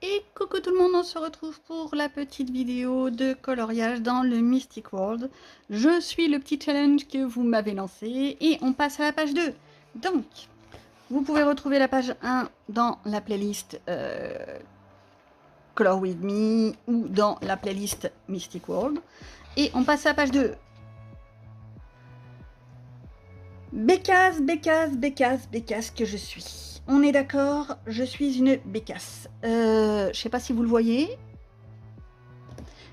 Et coucou tout le monde, on se retrouve pour la petite vidéo de coloriage dans le Mystic World. Je suis le petit challenge que vous m'avez lancé et on passe à la page 2. Donc, vous pouvez retrouver la page 1 dans la playlist Color With Me ou dans la playlist Mystic World. Et on passe à la page 2. Bécasse, bécasse, bécasse, bécasse que je suis. On est d'accord, je suis une bécasse. Je sais pas si vous le voyez.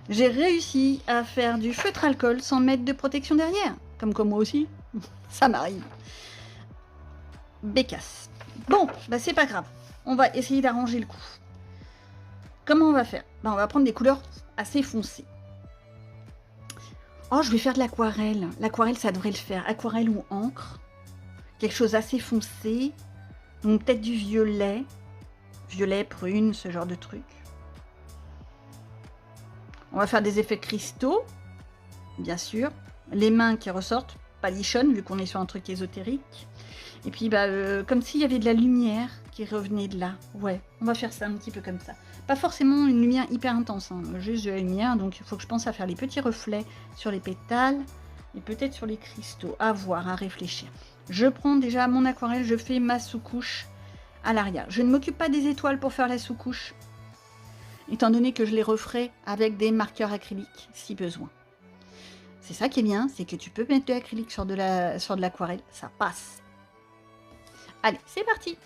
J'ai réussi à faire du feutre alcool sans mettre de protection derrière. Comme moi aussi. Ça m'arrive. Bécasse. Bon, bah c'est pas grave. On va essayer d'arranger le coup. Comment on va faire? Bah on va prendre des couleurs assez foncées. Oh, je vais faire de l'aquarelle. L'aquarelle, ça devrait le faire. Aquarelle ou encre. Quelque chose assez foncé. Donc peut-être du violet. Violet, prune, ce genre de truc. On va faire des effets cristaux. Bien sûr. Les mains qui ressortent. Palichonne, vu qu'on est sur un truc ésotérique. Et puis, comme s'il y avait de la lumière qui revenait de là. Ouais, on va faire ça un petit peu comme ça. Pas forcément une lumière hyper intense, hein, juste de la lumière. Donc, il faut que je pense à faire les petits reflets sur les pétales et peut-être sur les cristaux. À voir, à réfléchir. Je prends déjà mon aquarelle, je fais ma sous-couche à l'arrière. Je ne m'occupe pas des étoiles pour faire la sous-couche, étant donné que je les referai avec des marqueurs acryliques, si besoin. C'est ça qui est bien, c'est que tu peux mettre de l'acrylique sur de l'aquarelle, ça passe. Allez, c'est parti!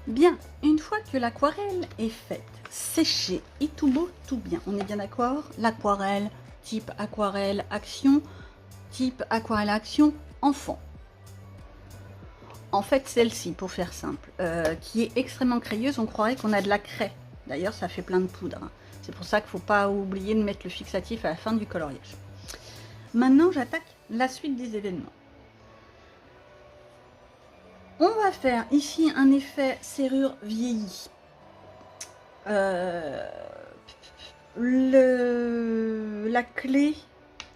Bien, une fois que l'aquarelle est faite, séchée et tout beau, tout bien, on est bien d'accord? L'aquarelle, type aquarelle action, type aquarelle action enfant. En fait, celle-ci, pour faire simple, qui est extrêmement crayeuse, on croirait qu'on a de la craie. D'ailleurs, ça fait plein de poudre. C'est pour ça qu'il ne faut pas oublier de mettre le fixatif à la fin du coloriage. Maintenant, j'attaque la suite des événements. On va faire ici un effet serrure vieillie. La clé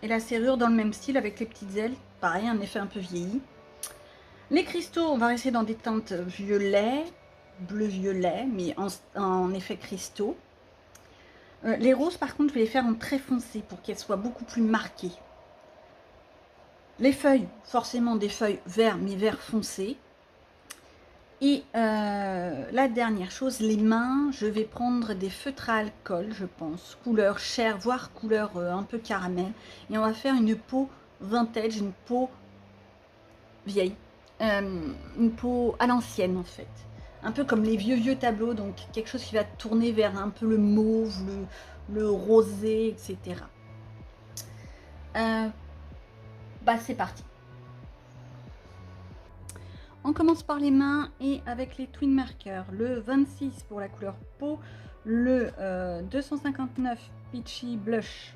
et la serrure dans le même style avec les petites ailes. Pareil, un effet un peu vieilli. Les cristaux, on va rester dans des teintes violet, bleu-violet, mais en effet cristaux. Les roses, par contre, je vais les faire en très foncé pour qu'elles soient beaucoup plus marquées. Les feuilles, forcément des feuilles vert, mais vert foncé. Et la dernière chose, les mains, je vais prendre des feutres à alcool, je pense, couleur chair, voire couleur un peu caramel. Et on va faire une peau vintage, une peau vieille, une peau à l'ancienne en fait. Un peu comme les vieux tableaux, donc quelque chose qui va tourner vers un peu le mauve, le rosé, etc. C'est parti. On commence par les mains et avec les twin markers. Le 26 pour la couleur peau, le 259 Peachy Blush,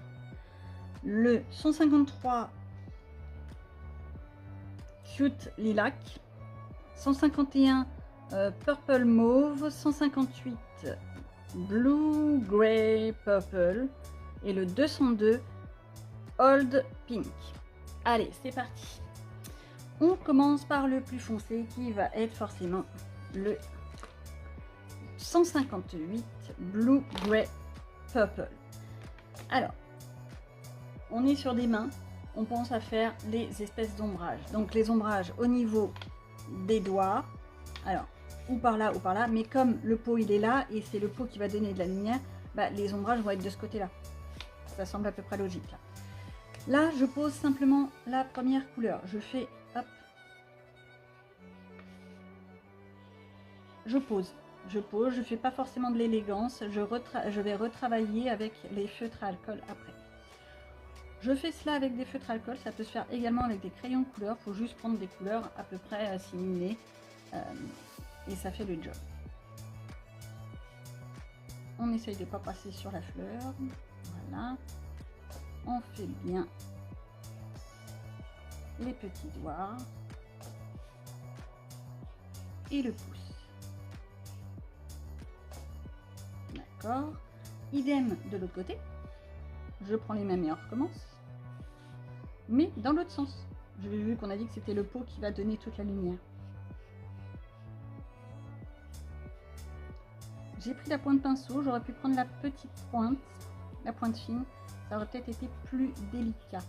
le 153 Cute Lilac, 151 Purple Mauve, 158 Blue Grey Purple et le 202 Old Pink. Allez, c'est parti. On commence par le plus foncé qui va être forcément le 158 Blue Grey Purple. Alors, on est sur des mains, on pense à faire les espèces d'ombrages. Donc les ombrages au niveau des doigts, alors ou par là, mais comme le pot il est là et c'est le pot qui va donner de la lumière, bah, les ombrages vont être de ce côté-là. Ça semble à peu près logique là. Là, je pose simplement la première couleur. Je fais, hop, je pose, je fais pas forcément de l'élégance, je vais retravailler avec les feutres à alcool après. Je fais cela avec des feutres à alcool, ça peut se faire également avec des crayons de couleur, il faut juste prendre des couleurs à peu près similées et ça fait le job. On essaye de ne pas passer sur la fleur, voilà, on fait bien les petits doigts et le pouce. D'accord, idem de l'autre côté, je prends les mêmes et on recommence, mais dans l'autre sens. J'ai vu qu'on a dit que c'était le pot qui va donner toute la lumière. J'ai pris la pointe pinceau, j'aurais pu prendre la petite pointe, la pointe fine, ça aurait peut-être été plus délicat.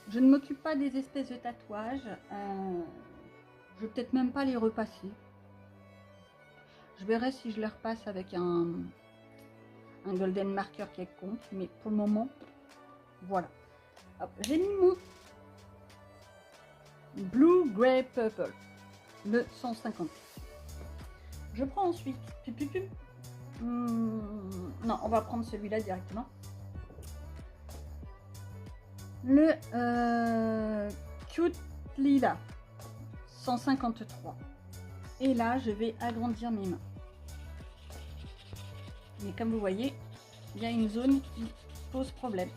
Je ne m'occupe pas des espèces de tatouages, je vais peut-être même pas les repasser. Je verrai si je les repasse avec un golden marker quelconque, mais pour le moment, voilà. J'ai mis mon Blue Grey Purple, le 150. Je prends ensuite, non, on va prendre celui-là directement. Le Cute Lila, 153. Et là, je vais agrandir mes mains. Mais comme vous voyez, il y a une zone qui pose problème.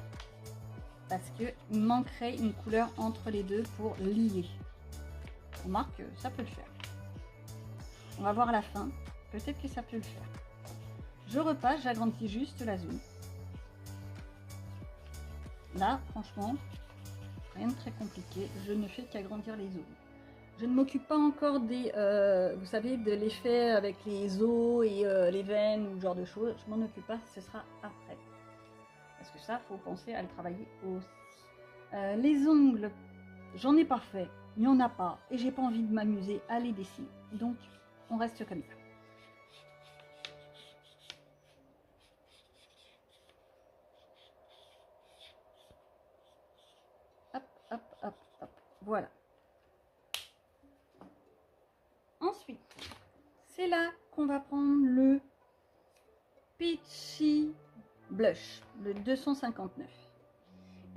Parce qu'il manquerait une couleur entre les deux pour lier. On remarque que ça peut le faire. On va voir à la fin. Peut-être que ça peut le faire. Je repasse, j'agrandis juste la zone. Là, franchement, rien de très compliqué. Je ne fais qu'agrandir les zones. Je ne m'occupe pas encore des, vous savez, de l'effet avec les os et les veines ou ce genre de choses. Je m'en occupe pas, ce sera après. Parce que ça, faut penser à le travailler aussi. Les ongles, j'en ai pas fait, il n'y en a pas. Et j'ai pas envie de m'amuser à les dessiner. Donc, on reste comme ça. Hop, hop, hop, hop. Voilà. Ensuite, c'est là qu'on va prendre le Peachy Blush, le 259.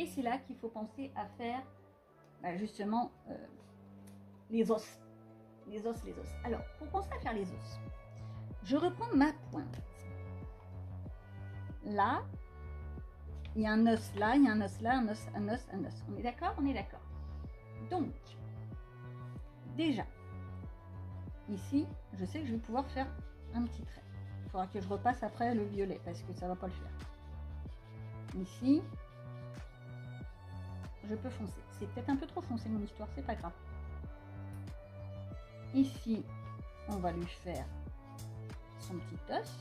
Et c'est là qu'il faut penser à faire justement les os. Les os. Alors, pour penser à faire les os, je reprends ma pointe. Là, il y a un os là, il y a un os là, un os. On est d'accord? On est d'accord. Donc, déjà, ici, je sais que je vais pouvoir faire un petit trait. Il faudra que je repasse après le violet parce que ça ne va pas le faire. Ici, je peux foncer. C'est peut-être un peu trop foncé mon histoire, c'est pas grave. Ici, on va lui faire son petit os.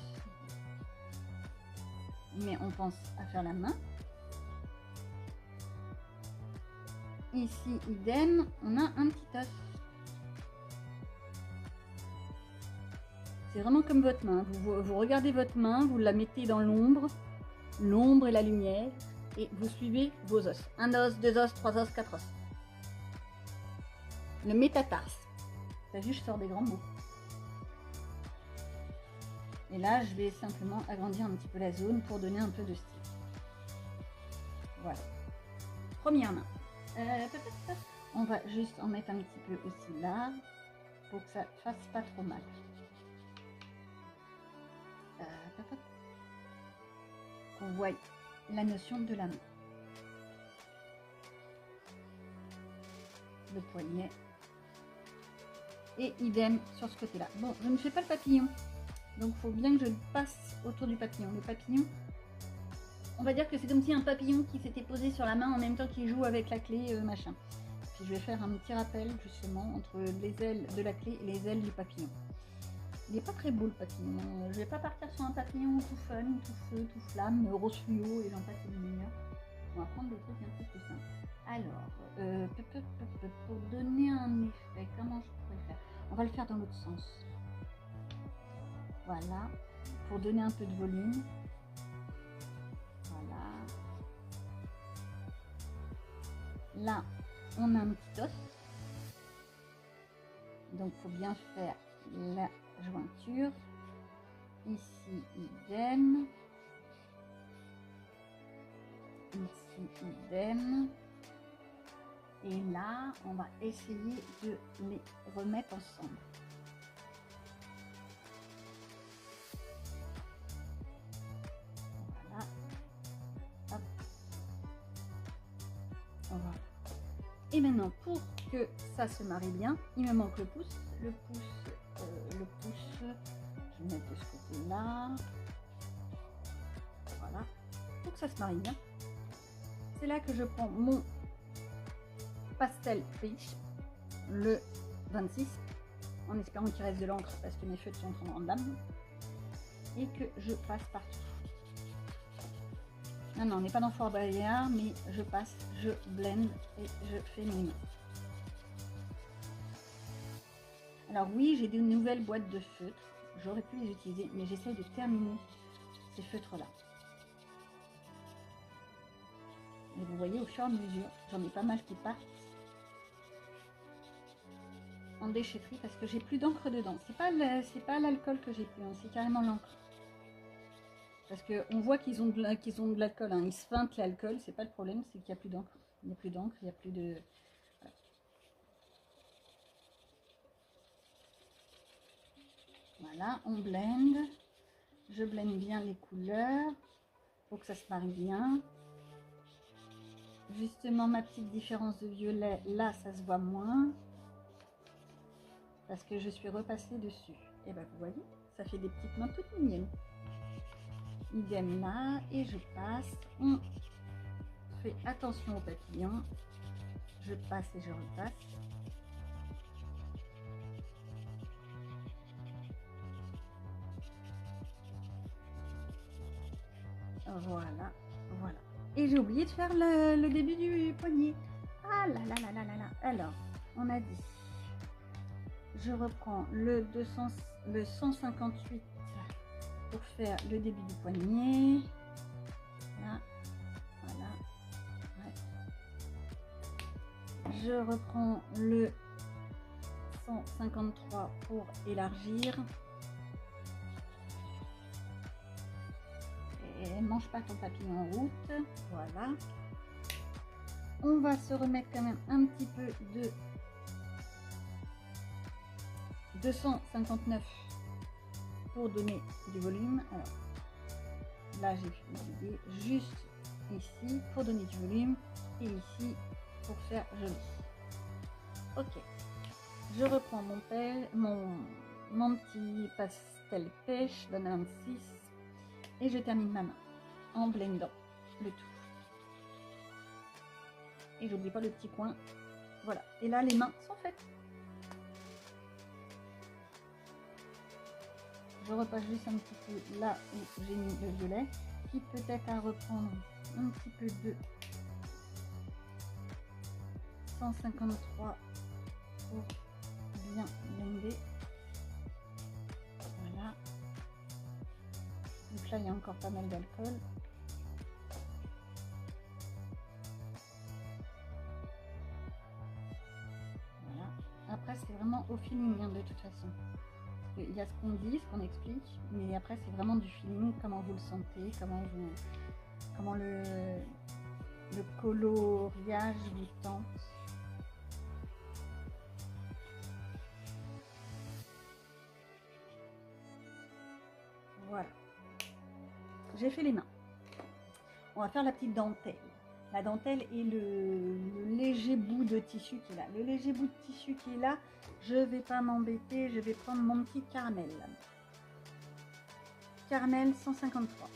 Mais on pense à faire la main. Ici, idem, on a un petit os. C'est vraiment comme votre main. Vous regardez votre main, vous la mettez dans l'ombre et la lumière, et vous suivez vos os. Un os, deux os, trois os, quatre os. Le métatarse. T'as vu, je sors des grands mots. Et là, je vais simplement agrandir un petit peu la zone pour donner un peu de style. Voilà. Première main. On va juste en mettre un petit peu aussi là, pour que ça fasse pas trop mal. On voit la notion de la main. Le poignet. Et idem sur ce côté-là. Bon, je ne fais pas le papillon. Donc, il faut bien que je passe autour du papillon. Le papillon, On va dire que c'est comme si un papillon qui s'était posé sur la main en même temps qu'il joue avec la clé, machin. Puis je vais faire un petit rappel justement entre les ailes de la clé et les ailes du papillon. Il n'est pas très beau le papillon. Je vais pas partir sur un papillon tout fun, tout feu, tout flamme, rose fluo et j'en passe les meilleurs. On va prendre des trucs un peu plus simples. Alors, pour donner un effet, comment je pourrais faire? On va le faire dans l'autre sens. Voilà, pour donner un peu de volume. Voilà. Là, on a un petit os. Donc, il faut bien faire la jointure. Ici, idem. Ici, idem. Et là, on va essayer de les remettre ensemble. Voilà. Hop. Voilà. Et maintenant, pour que ça se marie bien, il me manque le pouce. Le pouce, je vais mettre de ce côté-là. Voilà. Pour que ça se marie bien. C'est là que je prends mon pastel peach, le 26, en espérant qu'il reste de l'encre parce que mes feutres sont en grande dame, et que je passe partout. Non, on n'est pas dans Fort Boyard, mais je passe, je blende et je fais mes mains. Alors oui, j'ai de nouvelles boîtes de feutres, j'aurais pu les utiliser, mais j'essaye de terminer ces feutres-là. Et vous voyez, au fur et à mesure, j'en ai pas mal qui partent en déchetterie parce que j'ai plus d'encre dedans. C'est pas l'alcool que j'ai plus, hein, c'est carrément l'encre. Parce qu'on voit qu'ils ont de l'alcool, hein. Ils se feintent l'alcool, c'est pas le problème, c'est qu'il n'y a plus d'encre. Il n'y a plus d'encre, il n'y a plus de... Voilà, on blende. Je blende bien les couleurs pour que ça se marie bien. Justement, ma petite différence de violet, là, ça se voit moins. Parce que je suis repassée dessus. Et ben vous voyez, ça fait des petites mains toutes mignonnes. Idem là, et je passe. On fait attention aux papillons. Je passe et je repasse. Voilà, voilà. Et j'ai oublié de faire le début du poignet. Ah là là là là là là. Alors, on a dit, je reprends le 158 pour faire le début du poignet. Là, voilà. Ouais. Je reprends le 153 pour élargir. Et mange pas ton papillon en route. Voilà. On va se remettre quand même un petit peu de 259 pour donner du volume. Alors là j'ai utilisé juste ici pour donner du volume et ici pour faire joli. Ok, je reprends mon petit pastel pêche, le 26, et je termine ma main en blendant le tout. Et j'oublie pas le petit coin. Voilà, et là les mains sont faites. Je repasse juste un petit peu là où j'ai mis le violet, qui peut-être à reprendre un petit peu de 153 pour bien blender. Voilà. Donc là il y a encore pas mal d'alcool. Voilà. Après c'est vraiment au feeling hein, de toute façon. Il y a ce qu'on dit, ce qu'on explique, mais après c'est vraiment du feeling, comment vous le sentez, comment le coloriage vous tente. Voilà, j'ai fait les mains. On va faire la petite dentelle. La dentelle et le léger bout de tissu qui est là. Le léger bout de tissu qui est là, je vais pas m'embêter, je vais prendre mon petit caramel. Caramel 153.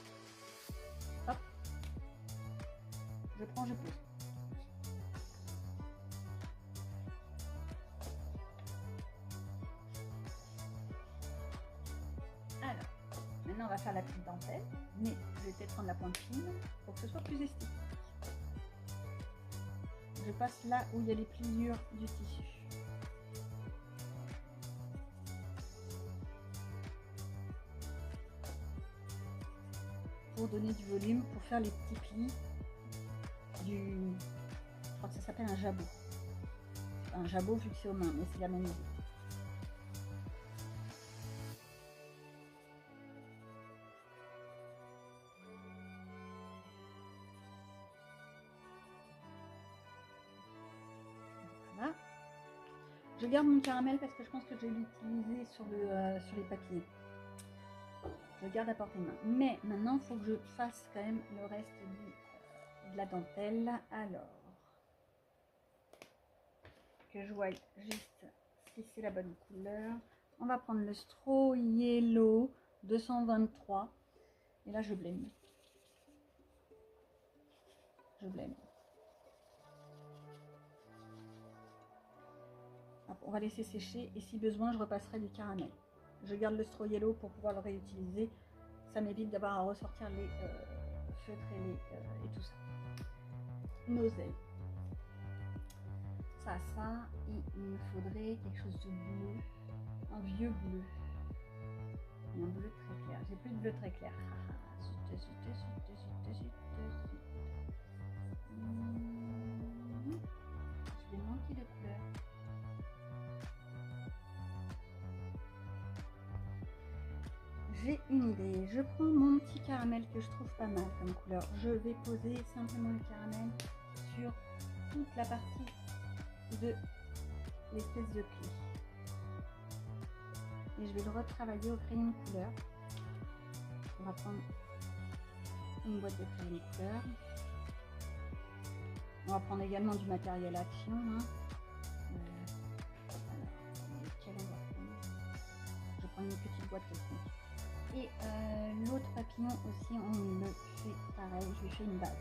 Hop. Je prends, je pose. Alors, maintenant on va faire la petite dentelle, mais je vais peut-être prendre la pointe fine pour que ce soit plus esthétique. Je passe là où il y a les pliures du tissu. Pour donner du volume, pour faire les petits plis du... Je crois que ça s'appelle un jabot. Un jabot vu que c'est aux mains, mais c'est la même idée. Voilà. Je garde mon caramel parce que je pense que je vais l'utiliser sur les papiers. Je garde à portée de main. Mais maintenant, il faut que je fasse quand même le reste de la dentelle. Alors, que je vois juste si c'est la bonne couleur. On va prendre le Straw Yellow 223. Et là, je blême. Je blême. On va laisser sécher et si besoin, je repasserai du caramel. Je garde le Straw Yellow pour pouvoir le réutiliser. Ça m'évite d'avoir à ressortir les feutres et tout ça. Nos ailes. Ça, et il me faudrait quelque chose de bleu. Un vieux bleu. Et un bleu très clair. J'ai plus de bleu très clair. Je vais manquer de couleur. J'ai une idée. Je prends mon petit caramel que je trouve pas mal comme couleur. Je vais poser simplement le caramel sur toute la partie de l'espèce de pli. Et je vais le retravailler au crayon de couleur. On va prendre une boîte de crayon de couleur. On va prendre également du matériel action. Hein. Alors, lequel on va prendre? Je vais prendre une petite boîte de fond. Et l'autre papillon aussi, on le fait pareil. Je lui fais une base.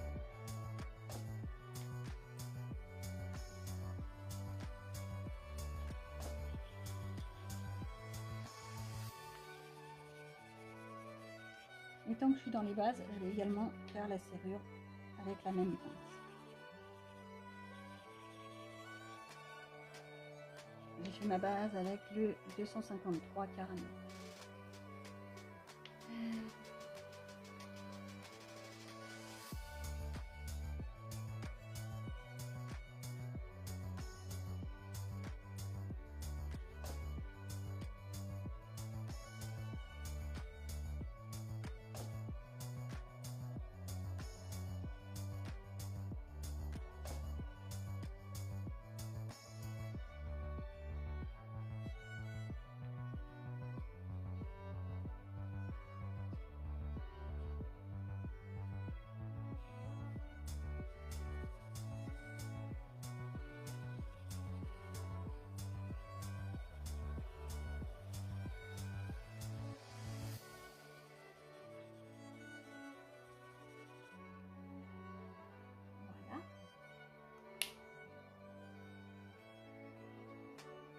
Et tant que je suis dans les bases, je vais également faire la serrure avec la même pince. J'ai fait ma base avec le 253 caramel.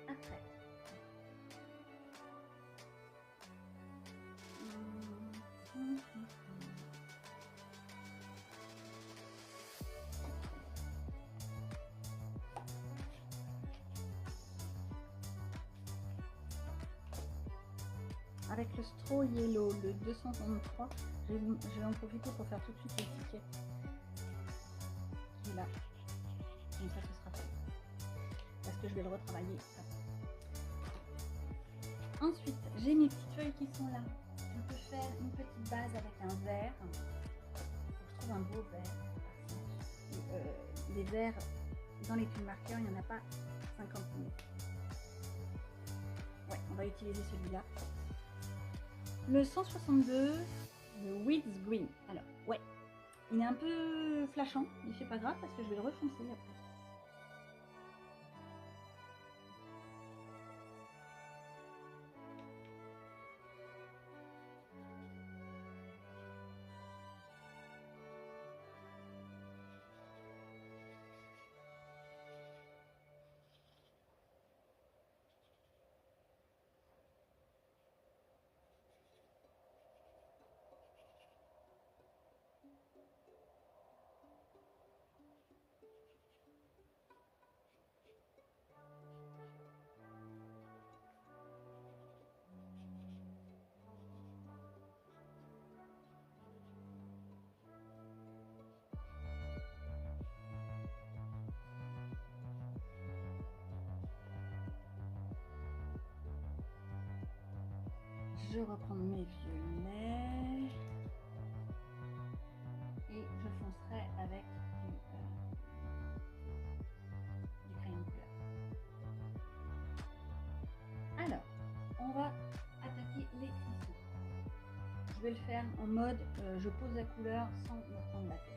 Après. Avec le Straw Yellow, le 233, je vais en profiter pour faire tout de suite l'étiquette qui est là. Comme ça, ce sera fait. Parce que je vais le retravailler après. Ensuite, j'ai mes petites feuilles qui sont là. Je peux faire une petite base avec un vert. Je trouve un beau vert. Et, les verts dans les tuiles marqueurs, il n'y en a pas 50 000. Ouais, on va utiliser celui-là. Le 162, le Weeds Green. Alors, ouais, il est un peu flashant, mais c'est pas grave parce que je vais le refoncer après. Je reprends mes violets et je foncerai avec du crayon de couleur. Alors, on va attaquer les cristaux. Je vais le faire en mode je pose la couleur sans me prendre la tête.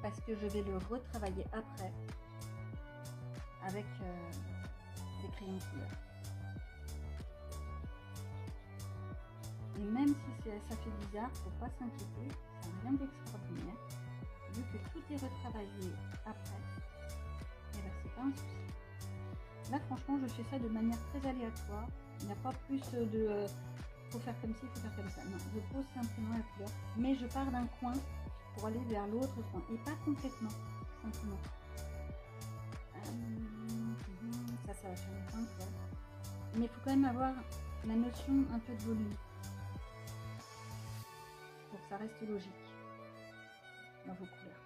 Parce que je vais le retravailler après avec des crayons de couleur. Et même si ça fait bizarre, faut pas s'inquiéter, ça n'a rien d'extraordinaire. Vu que tout est retravaillé après, et ben c'est pas un souci. Là franchement je fais ça de manière très aléatoire. Il n'y a pas plus de faut faire comme ci, faut faire comme ça. Non, je pose simplement la couleur, mais je pars d'un coin pour aller vers l'autre coin et pas complètement, simplement. Ça va faire une teinte, ouais. Mais il faut quand même avoir la notion un peu de volume pour que ça reste logique dans vos couleurs.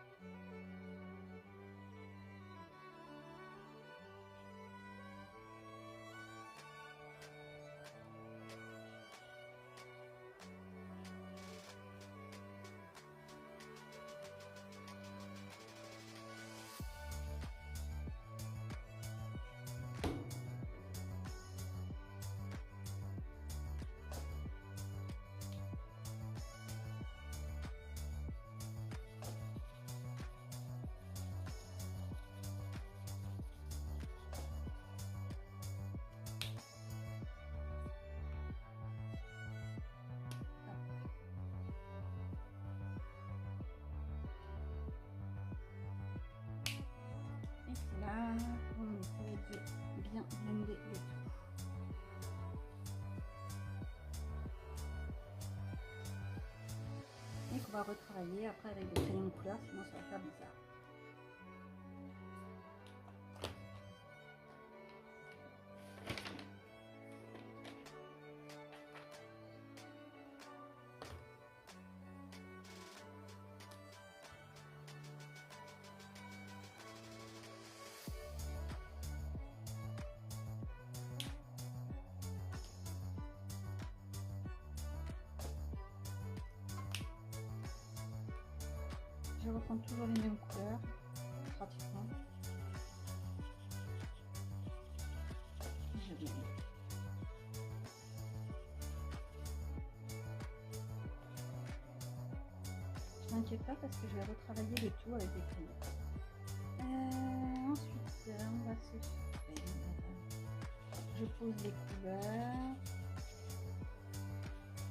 Et là, on essaie de bien blender le tout. Et qu'on va retravailler après avec des crayons de couleur, sinon ça va faire bizarre. Je reprends toujours les mêmes couleurs, pratiquement. Je viens. Je m'inquiète pas parce que je vais retravailler le tout avec des crayons. Ensuite, on va se faire. Je pose les couleurs.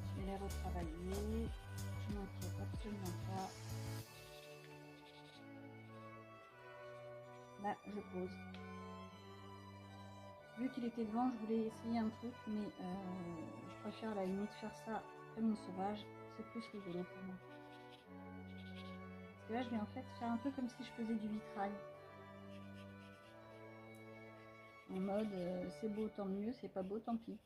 Je vais les retravailler. Je m'inquiète absolument pas. Là, je pose. Vu qu'il était devant, je voulais essayer un truc, mais je préfère à la limite faire ça comme une sauvage. C'est plus rigolo pour moi. Parce que là, je vais en fait faire un peu comme si je faisais du vitrail. En mode, c'est beau, tant mieux, c'est pas beau, tant pis.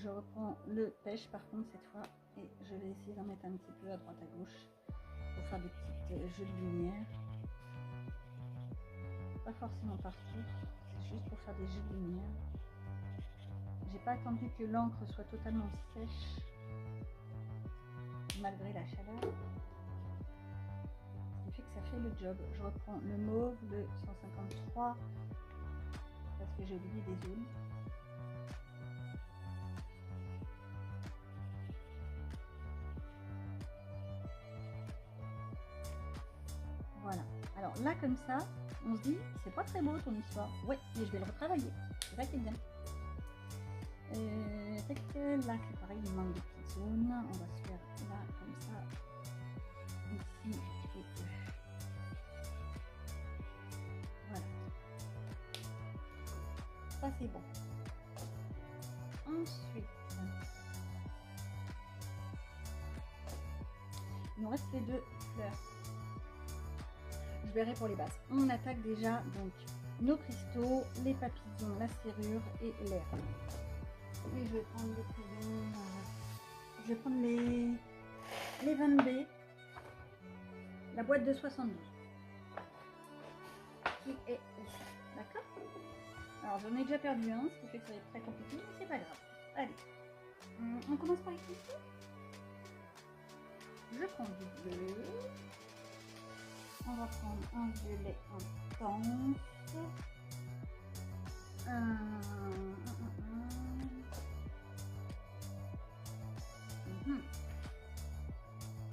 Je reprends le pêche par contre cette fois et je vais essayer d'en mettre un petit peu à droite à gauche pour faire des petites jeux de lumière. Pas forcément partout, c'est juste pour faire des jeux de lumière. J'ai pas attendu que l'encre soit totalement sèche malgré la chaleur. Ce qui fait que ça fait le job. Je reprends le mauve, le 153 parce que j'ai oublié des zones. Voilà. Alors là, comme ça, on se dit, c'est pas très beau ton histoire. Ouais, mais je vais le retravailler. C'est ça qui est bien. Là, c'est pareil, il manque des petites zones. On va se faire là, comme ça. Ici. Et voilà. Ça, c'est bon. Ensuite, il nous reste les deux fleurs. Je verrai pour les bases. On attaque déjà donc nos cristaux, les papillons, la serrure et l'air. Et je vais prendre les crayons, je vais prendre les 20B, la boîte de 72 qui est ici, d'accord? Alors j'en ai déjà perdu un, ce qui fait que ça va être très compliqué, mais c'est pas grave. Allez, on commence par les cristaux. Je prends du bleu, on va prendre un violet intense,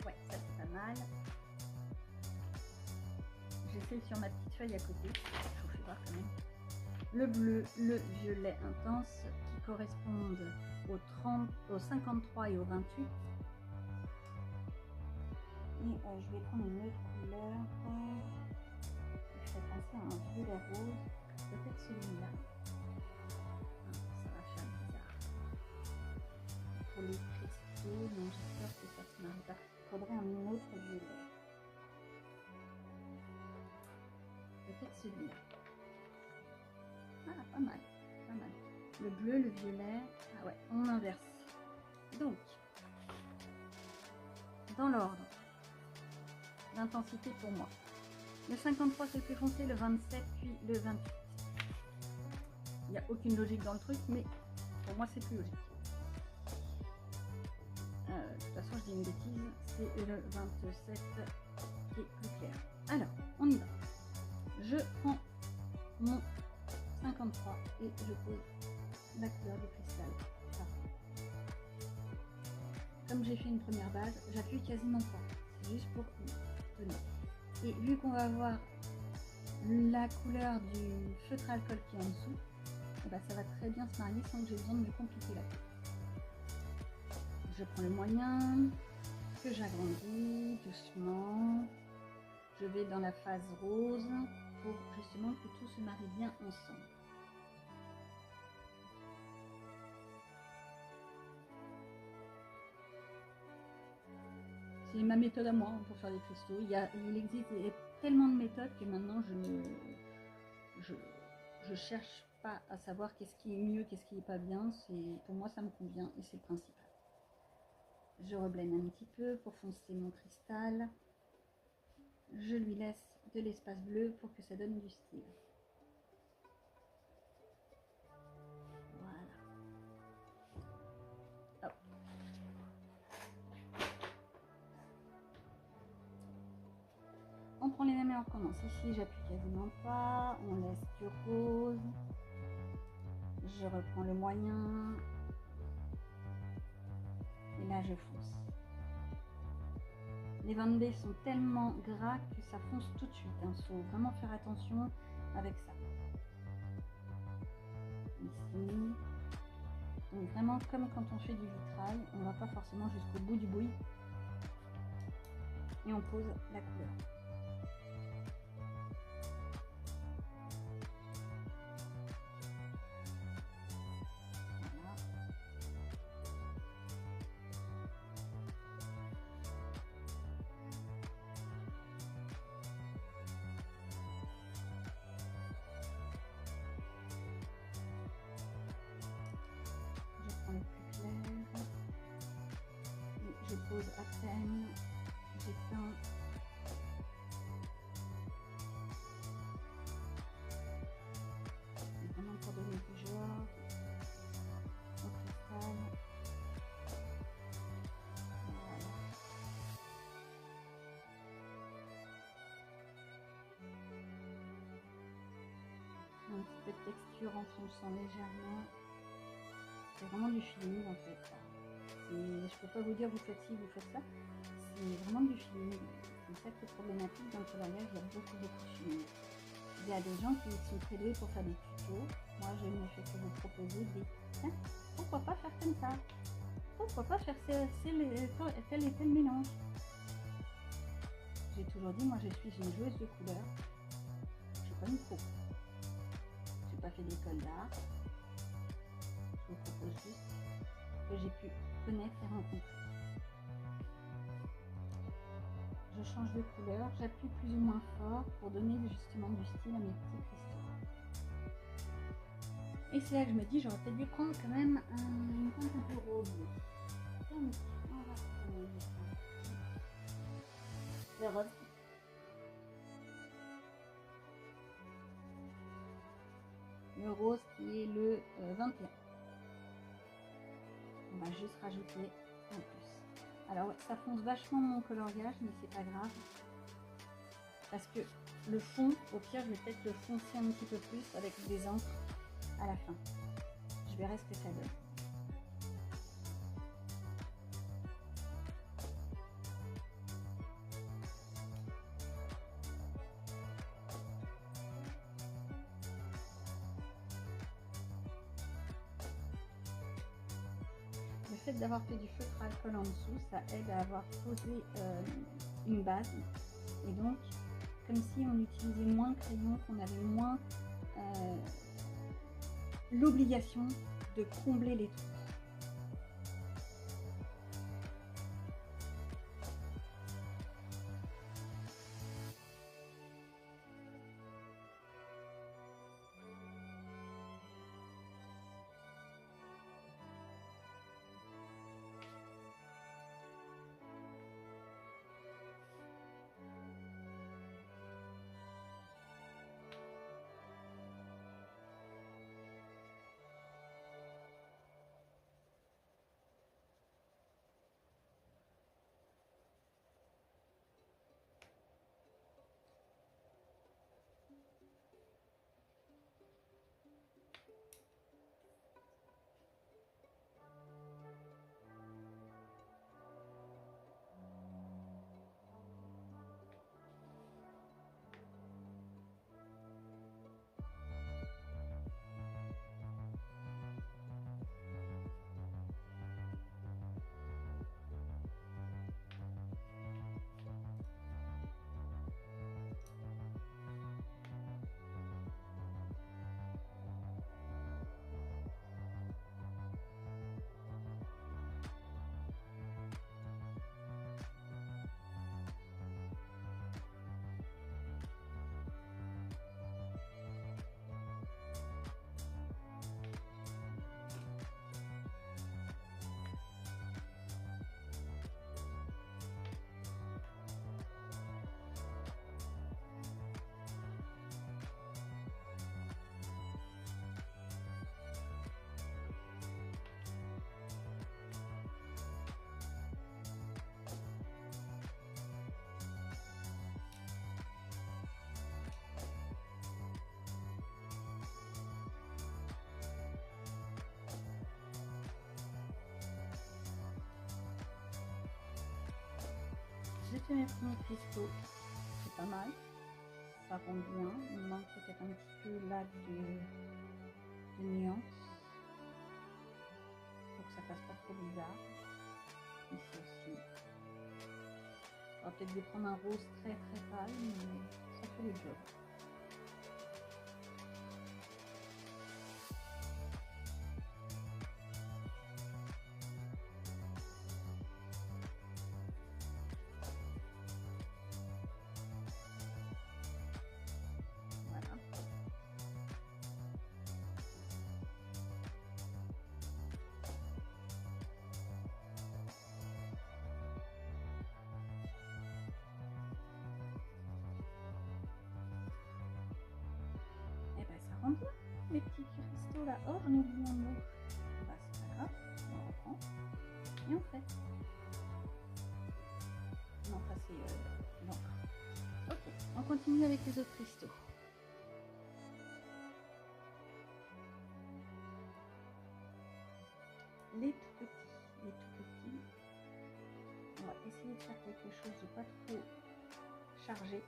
ouais, ça c'est pas mal. J'essaie sur ma petite feuille à côté, je vous fais voir quand même. Le bleu, le violet intense qui correspondent au 30, au 53 et au 28. Et je vais prendre une autre couleur qui fait penser à un violet rose, peut-être celui-là. Ça va faire bizarre. Pour les cristaux, non, j'ai peur que ça se marie pas. Il faudrait un autre violet. Peut-être celui-là. Ah, pas mal, pas mal. Le bleu, le violet, ah ouais, on inverse. Donc, dans l'ordre d'intensité pour moi. Le 53 c'est le plus foncé, le 27 puis le 28. Il n'y a aucune logique dans le truc, mais pour moi c'est plus logique. De toute façon je dis une bêtise, c'est le 27 qui est plus clair. Alors, on y va. Je prends mon 53 et je pose la couleur du cristal. Comme j'ai fait une première base, j'appuie quasiment pas. C'est juste pour tenir. Et vu qu'on va avoir la couleur du feutre alcool qui est en dessous, et ben ça va très bien se marier sans que j'ai besoin de me compliquer la tête. Je prends le moyen, que j'agrandis doucement. Je vais dans la phase rose pour justement que tout se marie bien ensemble. C'est ma méthode à moi pour faire des cristaux. Il existe tellement de méthodes que maintenant je cherche pas à savoir qu'est-ce qui est mieux, qu'est-ce qui est pas bien. Pour moi ça me convient et c'est le principal. Je reblende un petit peu pour foncer mon cristal. Je lui laisse de l'espace bleu pour que ça donne du style. Voilà. Hop. On prend les mêmes et on recommence. Ici, j'appuie quasiment pas. On laisse du rose. Je reprends le moyen. Et là, je fonce. Les 20B sont tellement gras que ça fonce tout de suite. Il faut vraiment faire attention avec ça. Ici. Donc vraiment, comme quand on fait du vitrail, on ne va pas forcément jusqu'au bout du bruit. Et on pose la couleur. Le plus clair, et je pose à peine, j'éteins, vraiment pour donner du joie au cristal. Voilà. Un petit peu de texture en fonçant légèrement. C'est vraiment du feeling en fait. Je peux pas vous dire vous faites ci, vous faites ça. C'est vraiment du feeling. C'est ça qui est problématique dans le coloriage, il y a beaucoup de feeling. Il y a des gens qui sont très doués pour faire des tutos. Moi je ne fais que vous proposer des... Tiens, pourquoi pas faire comme ça? Pourquoi pas faire tel et tel mélange? J'ai toujours dit, moi je suis une joueuse de couleurs. Je suis pas une pro. Je n'ai pas fait d'école d'art. Je vous propose juste que j'ai pu connaître et rencontrer. Je change de couleur, j'appuie plus ou moins fort pour donner justement du style à mes petits cristaux. Et c'est là que je me dis, j'aurais peut-être dû prendre quand même une teinte un peu rose. Donc, on va prendre le rose. Le rose qui est le 21. On va juste rajouter en plus. Alors ça fonce vachement mon coloriage, mais c'est pas grave. Parce que le fond, au pire, je vais peut-être le foncer un petit peu plus avec des encres à la fin. Je verrai ce que ça donne. Le fait d'avoir fait du feutre à alcool en dessous, ça aide à avoir posé une base. Et donc, comme si on utilisait moins de crayon, qu'on avait moins l'obligation de combler les trous. J'ai fait mes premiers cristaux, c'est pas mal, ça rend bien, il manque peut-être un petit peu là de nuance, pour que ça fasse pas trop bizarre, ici aussi. On va peut-être prendre un rose très très pâle, mais ça fait le job. Bien, les petits cristaux là. Oh, j'en ai oublié un mot. Bah, c'est pas grave, on reprend et on fait. Non, ça c'est l'encre. Ok, on continue avec les autres cristaux. Les tout petits. On va essayer de faire quelque chose de pas trop chargé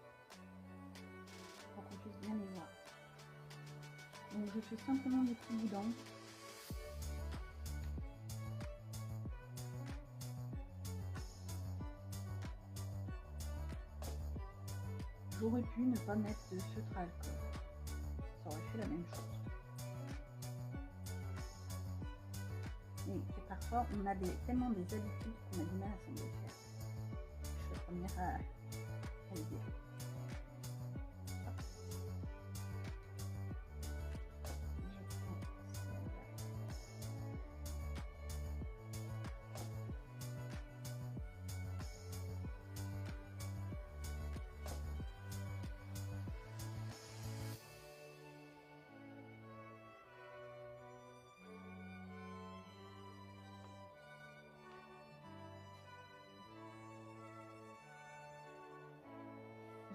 pour qu'on puisse bien les voir. Donc je fais simplement des petits bouts d'encre. J'aurais pu ne pas mettre de feutre à alcool. Ça aurait fait la même chose. Mais parfois on a tellement des habitudes qu'on a du mal à s'en défaire. Je suis la première à le dire.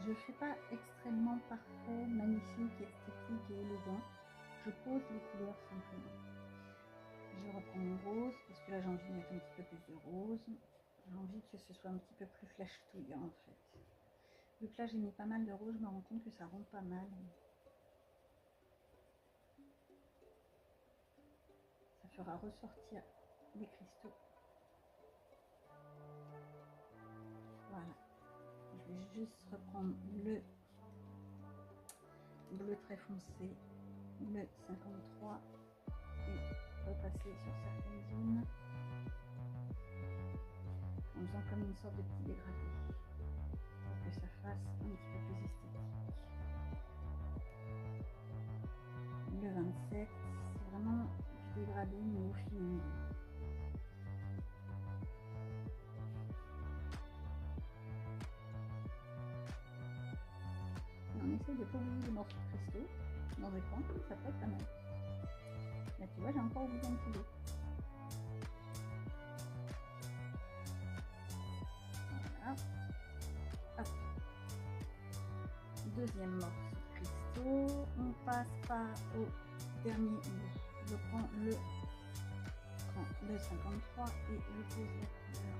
je fais pas extrêmement parfait, magnifique, esthétique et élégant. Je pose les couleurs simplement. Je reprends mon rose parce que là j'ai envie de mettre un petit peu plus de rose. J'ai envie que ce soit un petit peu plus flashtouillant en fait. Vu que là j'ai mis pas mal de rose, je me rends compte que ça rend pas mal. Ça fera ressortir les cristaux. Voilà. Je vais juste reprendre le bleu très foncé, le 53 et repasser sur certaines zones en faisant comme une sorte de petit dégradé pour que ça fasse un petit peu plus esthétique. Le 27, c'est vraiment du dégradé mais au feeling. On essaye de pas oublier les morceaux de cristaux dans les coins, ça peut être pas mal. Là tu vois, j'ai encore oublié un petit peu. Voilà. Hop. Deuxième morceau de cristaux. On passe par au dernier. Je prends le 53 et je pose la couleur.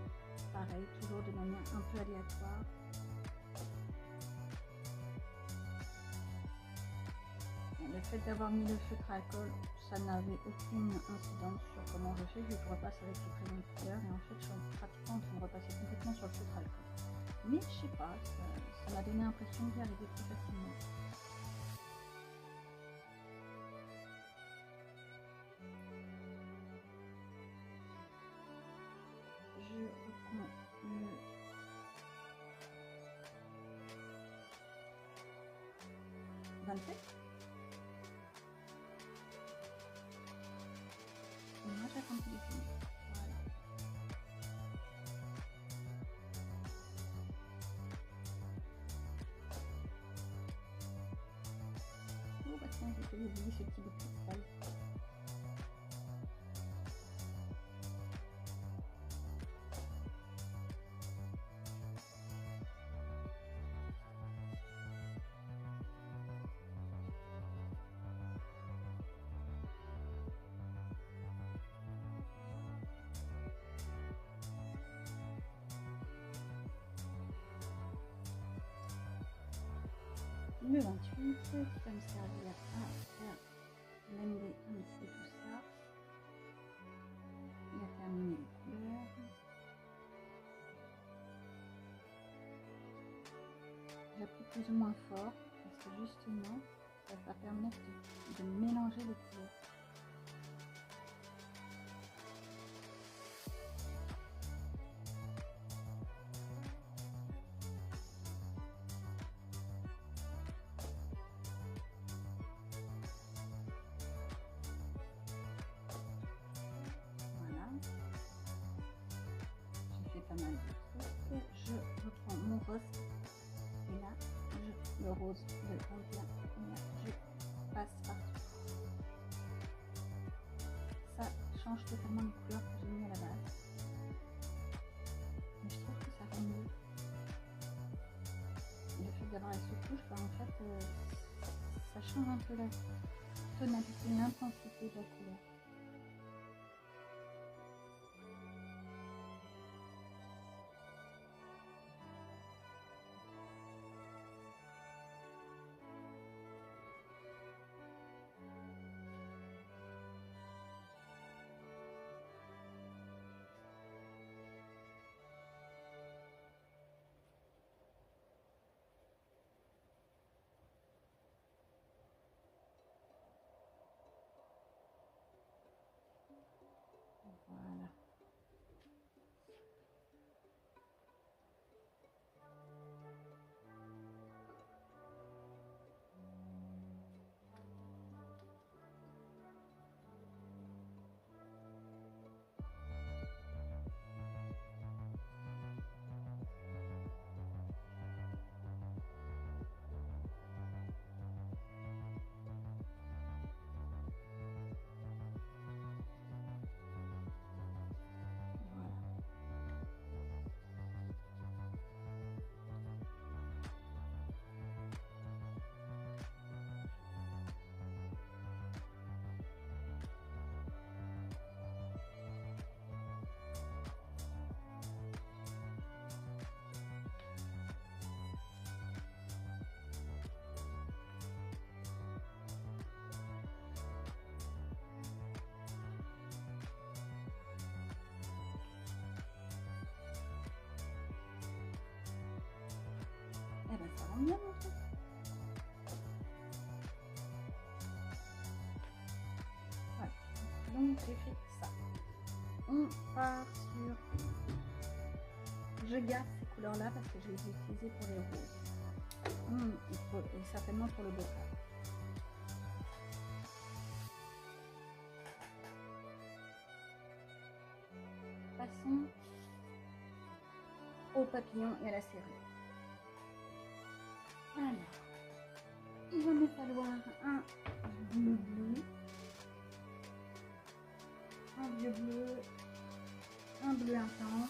Pareil, toujours de manière un peu aléatoire. Le fait d'avoir mis le feutre à alcool, ça n'avait aucune incidence sur comment je fais. Je repasse avec le crayon de couleur et en fait je suis pratiquement en train de repasser complètement sur le feutre à alcool. Mais je sais pas, ça m'a donné l'impression d'y arriver plus facilement. Je reprends le 27. Et moi j'attends qu'il est fini. Voilà. Oh bah tiens, j'ai fait oublier ce petit bout de cristal. Le 28 qui va me servir à faire blender un petit peu tout ça et à terminer les couleurs. J'appuie plus ou moins fort parce que justement ça va permettre de mélanger les couleurs. Pas mal de trucs. Je reprends mon rose et là le rose de 31 et là je passe partout. Ça change totalement les couleurs que j'ai mis à la base, mais je trouve que ça rend mieux. Et le fait d'avoir la sous-couche, bah, en fait ça change un peu la tonalité, l'intensité de la couleur. Ça rend bien mon truc. Voilà. Donc j'ai fait ça. On part sur... Je garde ces couleurs-là parce que je les ai utilisées pour les roses. Et certainement pour le bocal. Passons au papillon et à la serrure. Alors, il va me falloir un bleu bleu, un vieux bleu, un bleu intense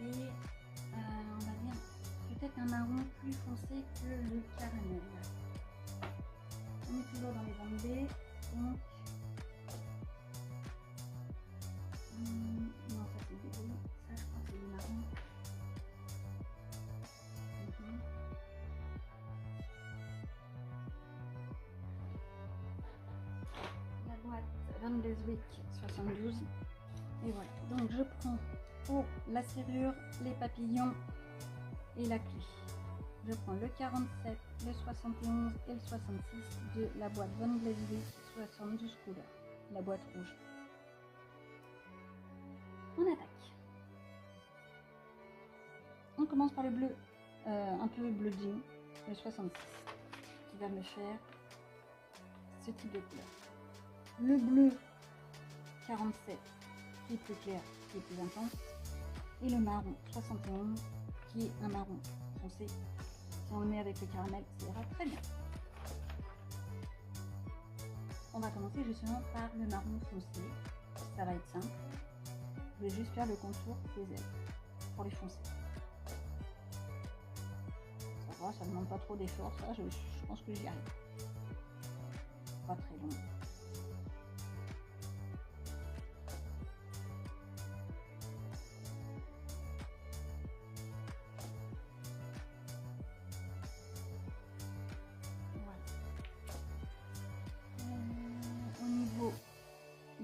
et on va dire peut-être un marron plus foncé que le caramel. On est toujours dans les bandes B, donc non, ça c'est du bleu, ça je crois que c'est du marron. La boîte Van Leswick 72. Et voilà, donc je prends pour la serrure, les papillons et la clé. Je prends le 47, le 71 et le 66 de la boîte Van Leswick 72 couleurs, la boîte rouge. On attaque. On commence par le bleu, un peu bleu jean, le 66, qui va me faire ce type de couleur. Le bleu 47, qui est plus clair, qui est plus intense, et le marron 71, qui est un marron foncé. Si on le met avec le caramel, ça ira très bien. On va commencer justement par le marron foncé. Ça va être simple. Je vais juste faire le contour des ailes pour les foncer. Ça va, ça ne demande pas trop d'effort, ça, je pense que j'y arrive. Pas très long.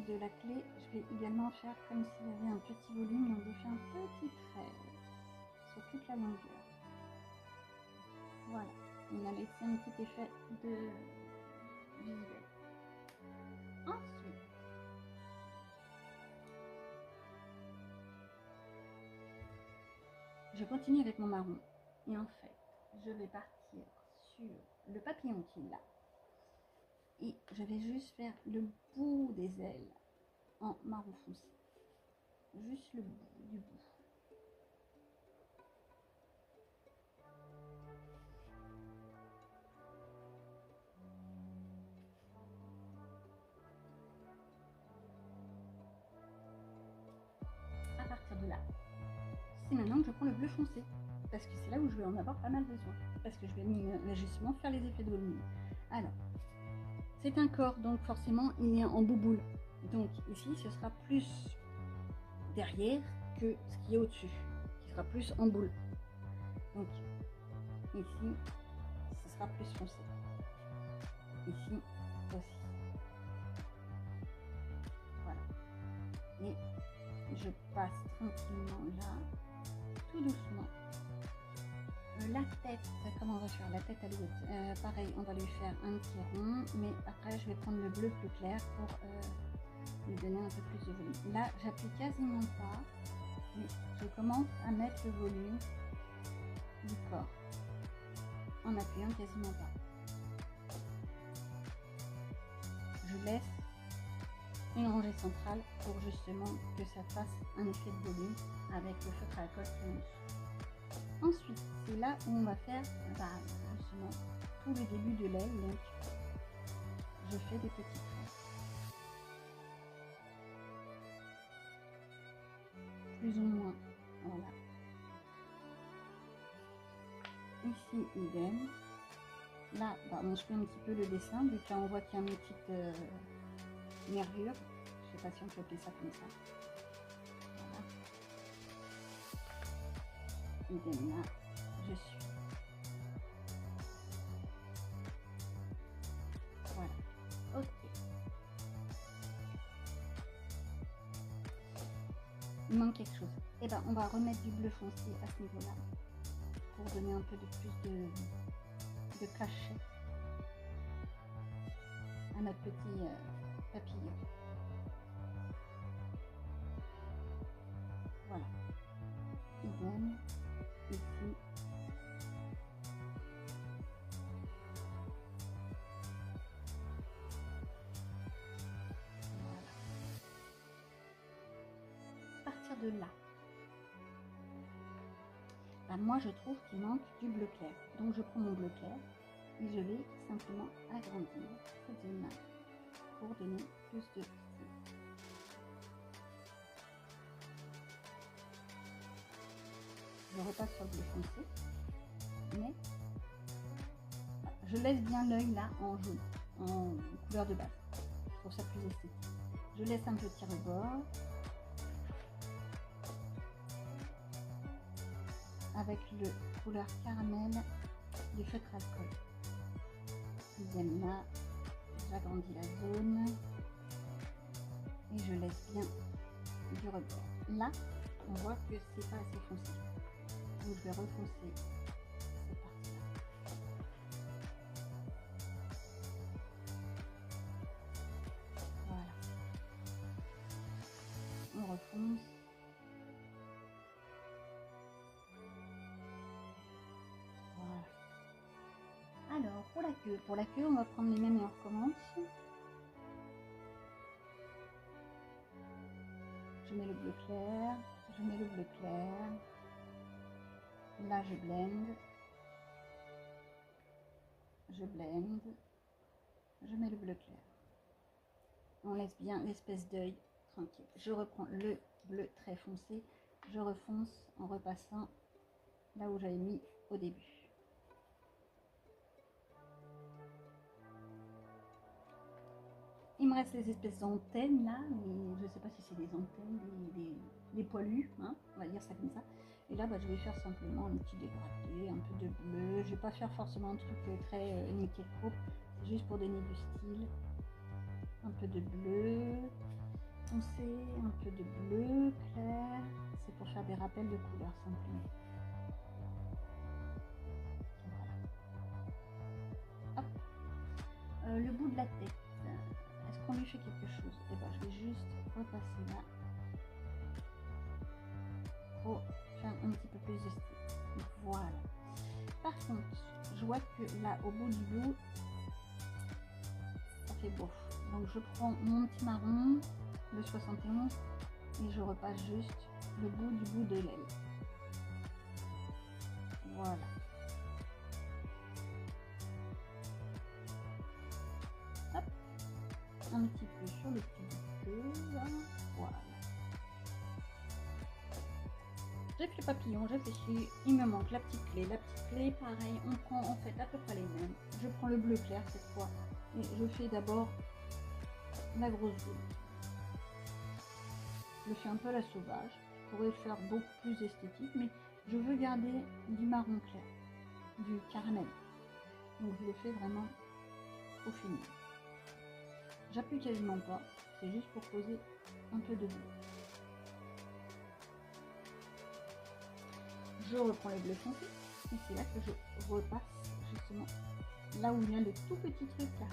De la clé, je vais également faire comme s'il y avait un petit volume, donc je fais un petit trait sur toute la longueur. Voilà, on a laissé un petit effet de visuel. Ensuite, je continue avec mon marron et en fait, je vais partir sur le papillon qui est là. Et je vais juste faire le bout des ailes en marron foncé. Juste le bout du bout. À partir de là, c'est maintenant que je prends le bleu foncé. Parce que c'est là où je vais en avoir pas mal besoin. Parce que je vais justement faire les effets de volume. Alors, c'est un corps, donc forcément il est en bouboule. Donc ici ce sera plus derrière que ce qui est au-dessus, qui sera plus en boule. Donc ici ce sera plus foncé. Ici aussi. Voilà. Et je passe tranquillement là, tout doucement. La tête, comment on va faire la tête à l'ouette? Pareil, on va lui faire un petit rond, mais après je vais prendre le bleu plus clair pour lui donner un peu plus de volume. Là, j'appuie quasiment pas, mais je commence à mettre le volume du corps en appuyant quasiment pas. Je laisse une rangée centrale pour justement que ça fasse un effet de volume avec le feutre à alcool crémeuse. Ensuite, c'est là où on va faire justement tout le début de l'aile, donc je fais des petits traits. Plus ou moins, voilà. Ici, idem. Là, on suit un petit peu le dessin, vu que là on voit qu'il y a une petite nervure. Je ne sais pas si on peut appeler ça comme ça. Voilà. Idem là, je suis. Voilà. Ok. Il manque quelque chose. Et ben, on va remettre du bleu foncé à ce niveau-là. pour donner un peu de plus de cachet à notre petit papillon. Voilà. Idem ici. Voilà. À partir de là, ben moi je trouve qu'il manque du bleu clair. Donc je prends mon bleu clair et je vais simplement agrandir cette zone-là pour donner plus de style. Je repasse sur le bleu foncé, mais je laisse bien l'œil là en jaune, en couleur de base. Je trouve ça plus esthétique. Je laisse un petit rebord avec le couleur caramel du feutre alcool. Deuxième là, j'agrandis la zone et je laisse bien du rebord. Là, on voit que c'est pas assez foncé. Donc je vais refoncer cette partie-là. Voilà. On refonce. Voilà. Alors, pour la queue, on va prendre les mêmes et on recommence. Je mets le bleu clair, je mets le bleu clair. Là, je blende, je mets le bleu clair. On laisse bien l'espèce d'œil tranquille. Je reprends le bleu très foncé, je refonce en repassant là où j'avais mis au début. Il me reste les espèces d'antennes là, mais je ne sais pas si c'est des antennes, des poilus, hein, on va dire ça comme ça. Et là, bah, je vais faire simplement un petit dégradé, un peu de bleu. Je vais pas faire forcément un truc très nickel coupe, c'est juste pour donner du style. Un peu de bleu foncé, un peu de bleu clair. C'est pour faire des rappels de couleurs simplement. Voilà. Hop. Le bout de la tête. Est-ce qu'on lui fait quelque chose? Et ben, je vais juste repasser là pour faire un petit peu plus de style. Voilà. Par contre, je vois que là, au bout du bout, ça fait beau. Donc, je prends mon petit marron, le 71, et je repasse juste le bout du bout de l'aile. Voilà. Hop. Un petit peu sur le petit bout. Voilà. J'ai fait le papillon, j'ai fait ci, il me manque la petite clé. La petite clé, pareil, on prend en fait à peu près les mêmes. Je prends le bleu clair cette fois et je fais d'abord la grosse zone. Je fais un peu à la sauvage. Je pourrais le faire beaucoup plus esthétique, mais je veux garder du marron clair, du caramel. Donc je le fais vraiment au fini. J'appuie quasiment pas, c'est juste pour poser un peu de bleu. Je reprends le bleu foncé et c'est là que je repasse justement là où il y a le tout petit truc là.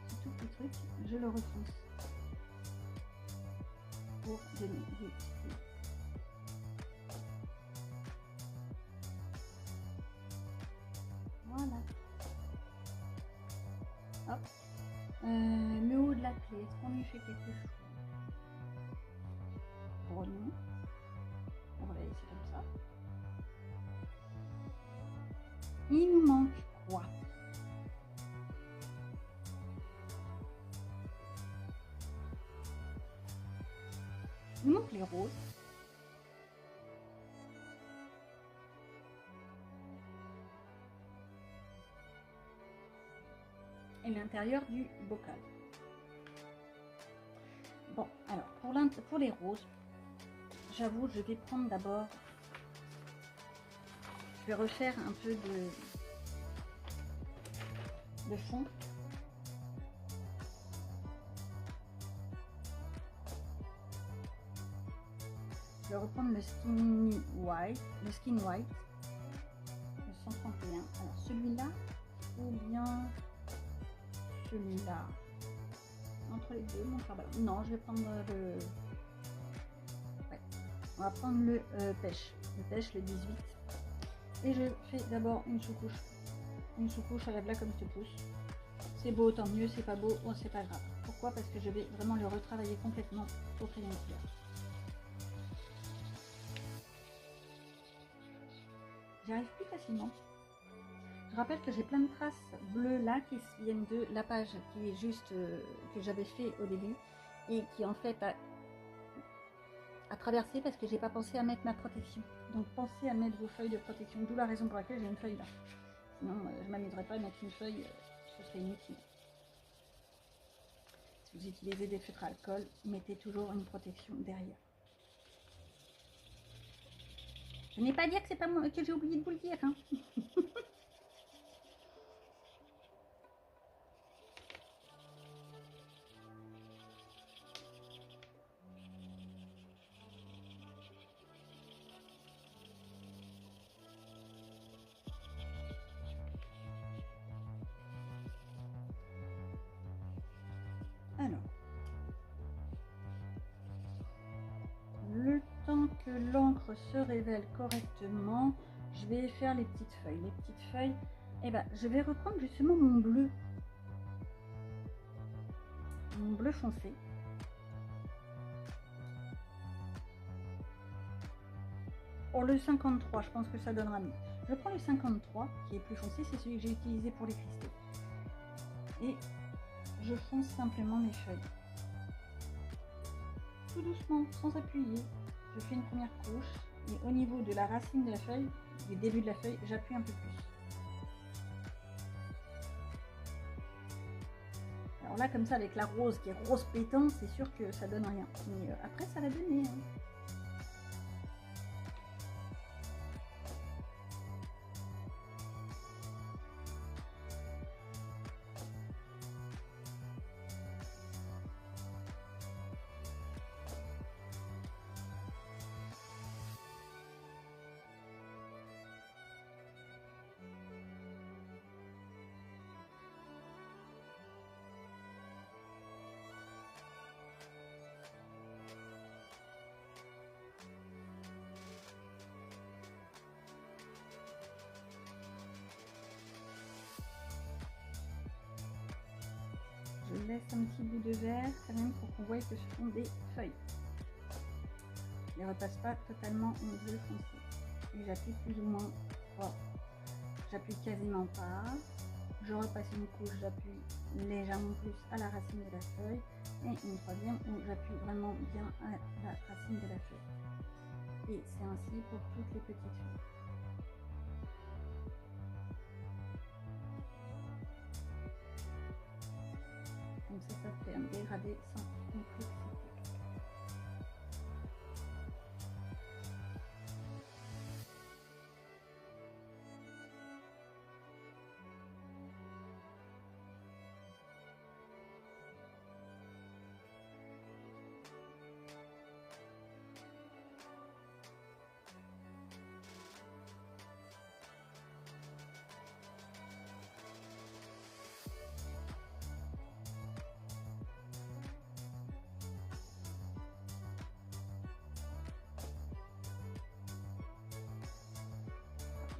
Ce tout petit truc, je le refonce pour donner du style. Voilà. Hop. Le haut de la clé, est-ce qu'on lui fait quelque chose? Pour nous, on va la laisser comme ça. Il nous manque quoi? Il manque les roses. Et l'intérieur du bocal. Bon, alors pour les roses, j'avoue, je vais prendre d'abord, je vais refaire un peu de fond. Je vais reprendre le skin white, celui-là. Entre les deux, mon carbone. Non, je vais prendre le... Ouais. On va prendre le pêche. Le pêche, le 18. Et je fais d'abord une sous-couche. Une sous-couche à la blague comme je te pousse. C'est beau, tant mieux. C'est pas beau, oh, c'est pas grave. Pourquoi? Parce que je vais vraiment le retravailler complètement au crayon de couleur. J'y arrive plus facilement. Je rappelle que j'ai plein de traces bleues là qui viennent de la page qui est juste que j'avais fait au début et qui en fait a traversé parce que j'ai pas pensé à mettre ma protection. Donc pensez à mettre vos feuilles de protection, d'où la raison pour laquelle j'ai une feuille là. Sinon je m'amuserais pas à mettre une feuille, ce serait inutile. Si vous utilisez des feutres à alcool, mettez toujours une protection derrière. Je n'ai pas dit que c'est pas moi que j'ai oublié de vous le dire. Hein. Alors, le temps que l'encre se révèle correctement, je vais faire les petites feuilles. Les petites feuilles, eh ben, je vais reprendre justement mon bleu foncé. Pour le 53, je pense que ça donnera mieux. Je prends le 53 qui est plus foncé, c'est celui que j'ai utilisé pour les cristaux. Et je fonce simplement mes feuilles. Tout doucement, sans appuyer, je fais une première couche et au niveau de la racine de la feuille, du début de la feuille, j'appuie un peu plus. Alors là, comme ça, avec la rose qui est rose pétant, c'est sûr que ça donne rien. Mais après, ça va donner. Hein. Je laisse un petit bout de verre quand même pour qu'on voie que ce sont des feuilles. Je ne les repasse pas totalement en bleu foncé. Et j'appuie plus ou moins fort. J'appuie quasiment pas. Je repasse une couche, j'appuie légèrement plus à la racine de la feuille. Et une troisième où j'appuie vraiment bien à la racine de la feuille. Et c'est ainsi pour toutes les petites feuilles. Comme ça fait un dégradé sans complexité.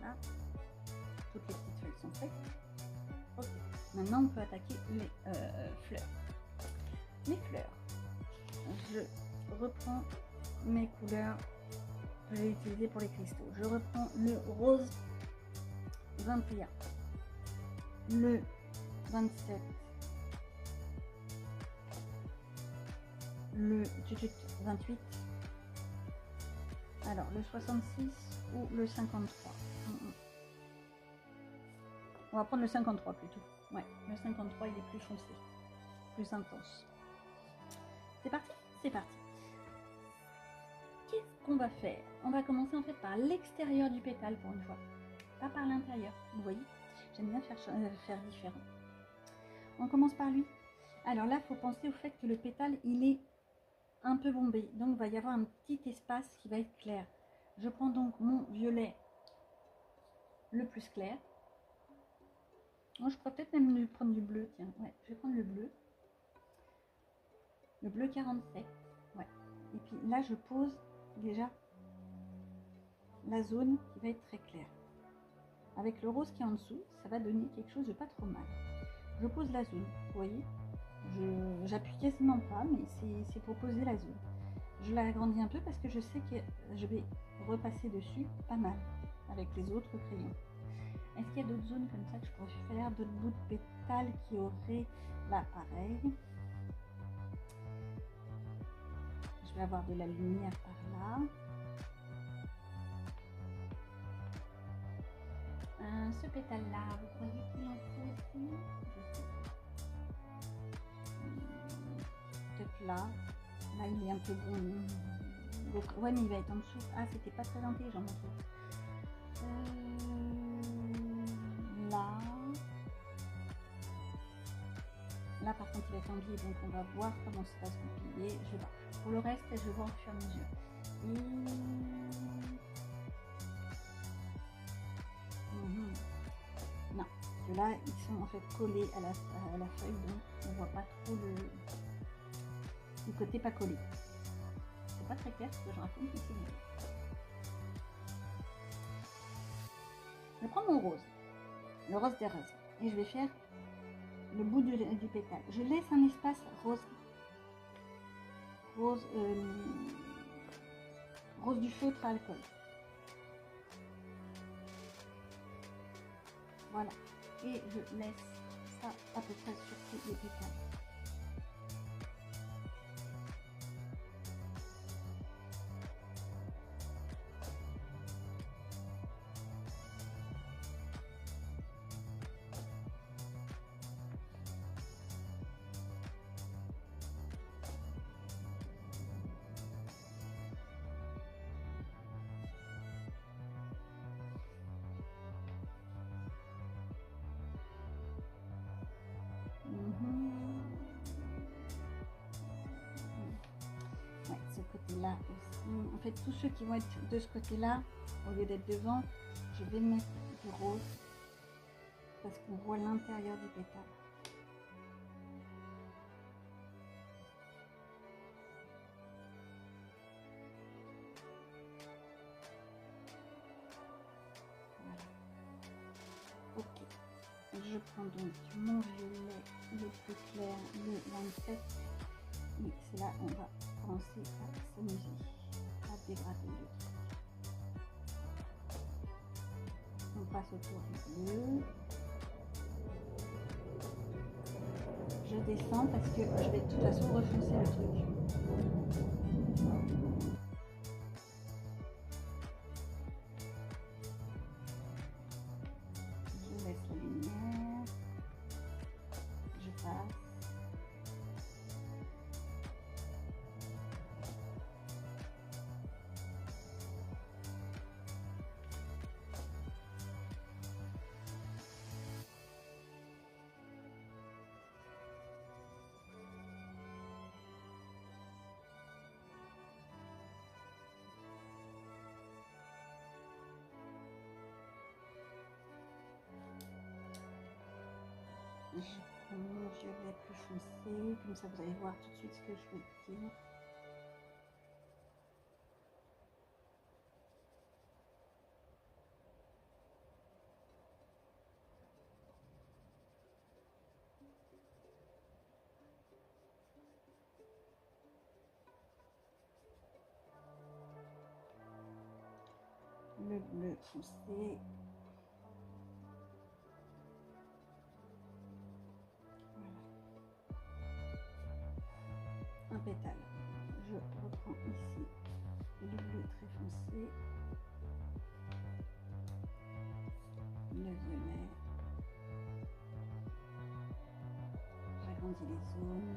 Voilà. Toutes les petites feuilles sont faites. Ok. Maintenant, on peut attaquer les fleurs. Les fleurs. Je reprends mes couleurs que j'ai utilisées pour les cristaux. Je reprends le rose 21, le 27, le 28, alors le 66 ou le 53. On va prendre le 53 plutôt. Ouais, le 53 il est plus foncé, plus intense. C'est parti? C'est parti. Qu'est-ce qu'on va faire? On va commencer en fait par l'extérieur du pétale pour une fois, pas par l'intérieur. Vous voyez, j'aime bien faire différent. On commence par lui. Alors là, il faut penser au fait que le pétale, il est un peu bombé. Donc, il va y avoir un petit espace qui va être clair. Je prends donc mon violet le plus clair. Moi, je pourrais peut-être même lui prendre du bleu, tiens. Ouais, je vais prendre le bleu. Le bleu 47. Ouais. Et puis là, je pose déjà la zone qui va être très claire. Avec le rose qui est en dessous, ça va donner quelque chose de pas trop mal. Je pose la zone, vous voyez. J'appuie quasiment pas, mais c'est pour poser la zone. Je l'agrandis un peu parce que je sais que je vais repasser dessus pas mal avec les autres crayons. Est-ce qu'il y a d'autres zones comme ça que je pourrais faire, d'autres bouts de pétales qui auraient là pareil. Je vais avoir de la lumière par là. Ce pétale là, vous croyez qu'il en faut aussi? Je sais pas. Peut-être là. Là il est un peu bon. Donc, ouais, mais il va être en dessous. Ah, c'était pas très intelligent mon truc. Là. Là, par contre, il va être en biais, donc on va voir comment ça va se compiler. Je vais voir. Pour le reste, je vais voir au fur et à mesure. Non, parce que là, ils sont en fait collés à la feuille, donc on voit pas trop le côté pas collé. C'est pas très clair ce que je raconte, mais c'est mieux. Je prends mon rose, le rose des roses, et je vais faire le bout du pétale. Je laisse un espace rose du feutre à alcool. Voilà. Et je laisse ça à peu près sur tous les pétales. Ouais, ce côté-là aussi. En fait, tous ceux qui vont être de ce côté-là, au lieu d'être devant, je vais mettre du rose parce qu'on voit l'intérieur du pétale. Voilà. Ok. Je prends donc mon violet le plus clair, le 27. Et c'est là on va commencer à s'amuser, à dégrader le truc. On passe autour du bleu. Je descends parce que je vais de toute façon refoncer le truc. Je laisse la lumière. Je passe. Je prends mon violet plus foncé, comme ça vous allez voir tout de suite ce que je veux dire. Le bleu foncé. Un pétale. Je reprends ici le bleu très foncé, le violet, j'agrandis les zones.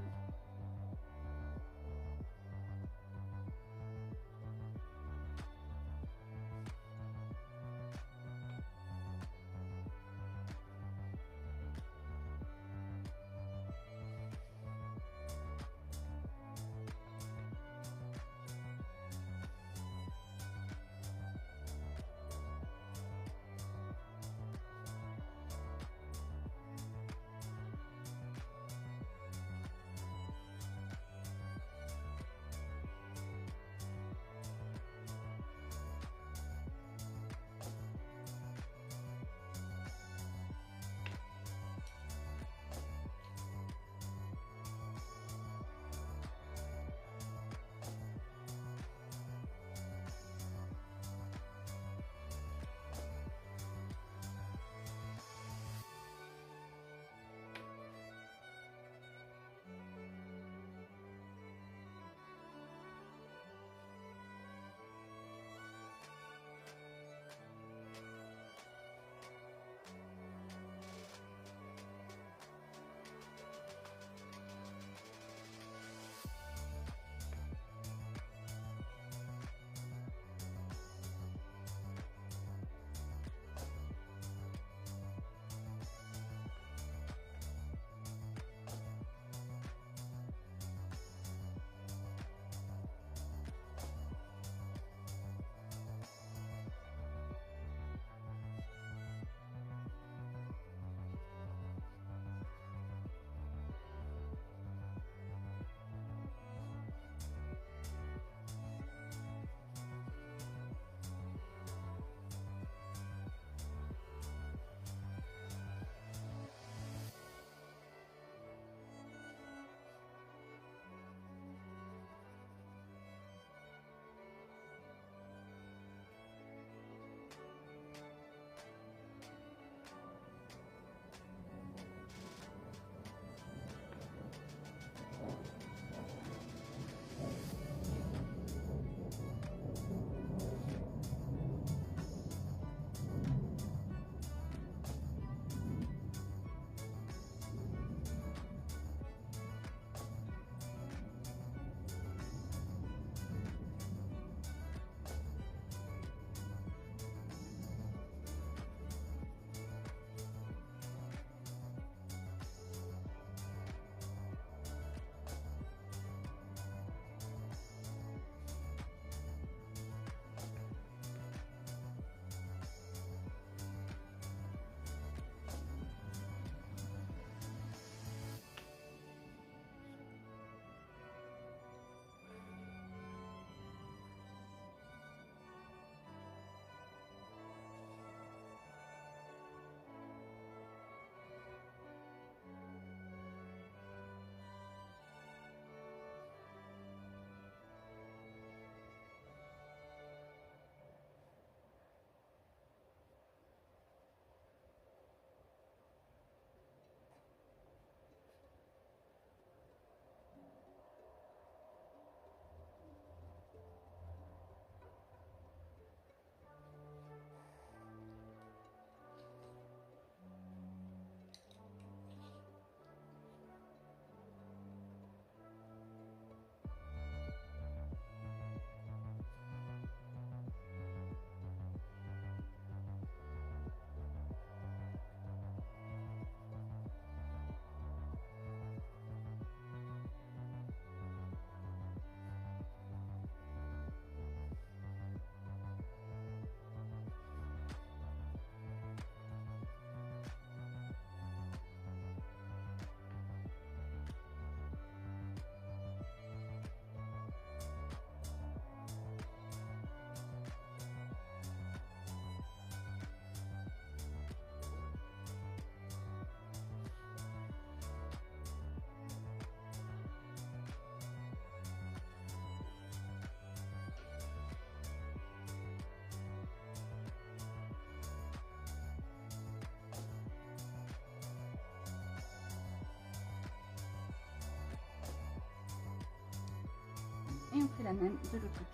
Et on fait la même de l'autre côté.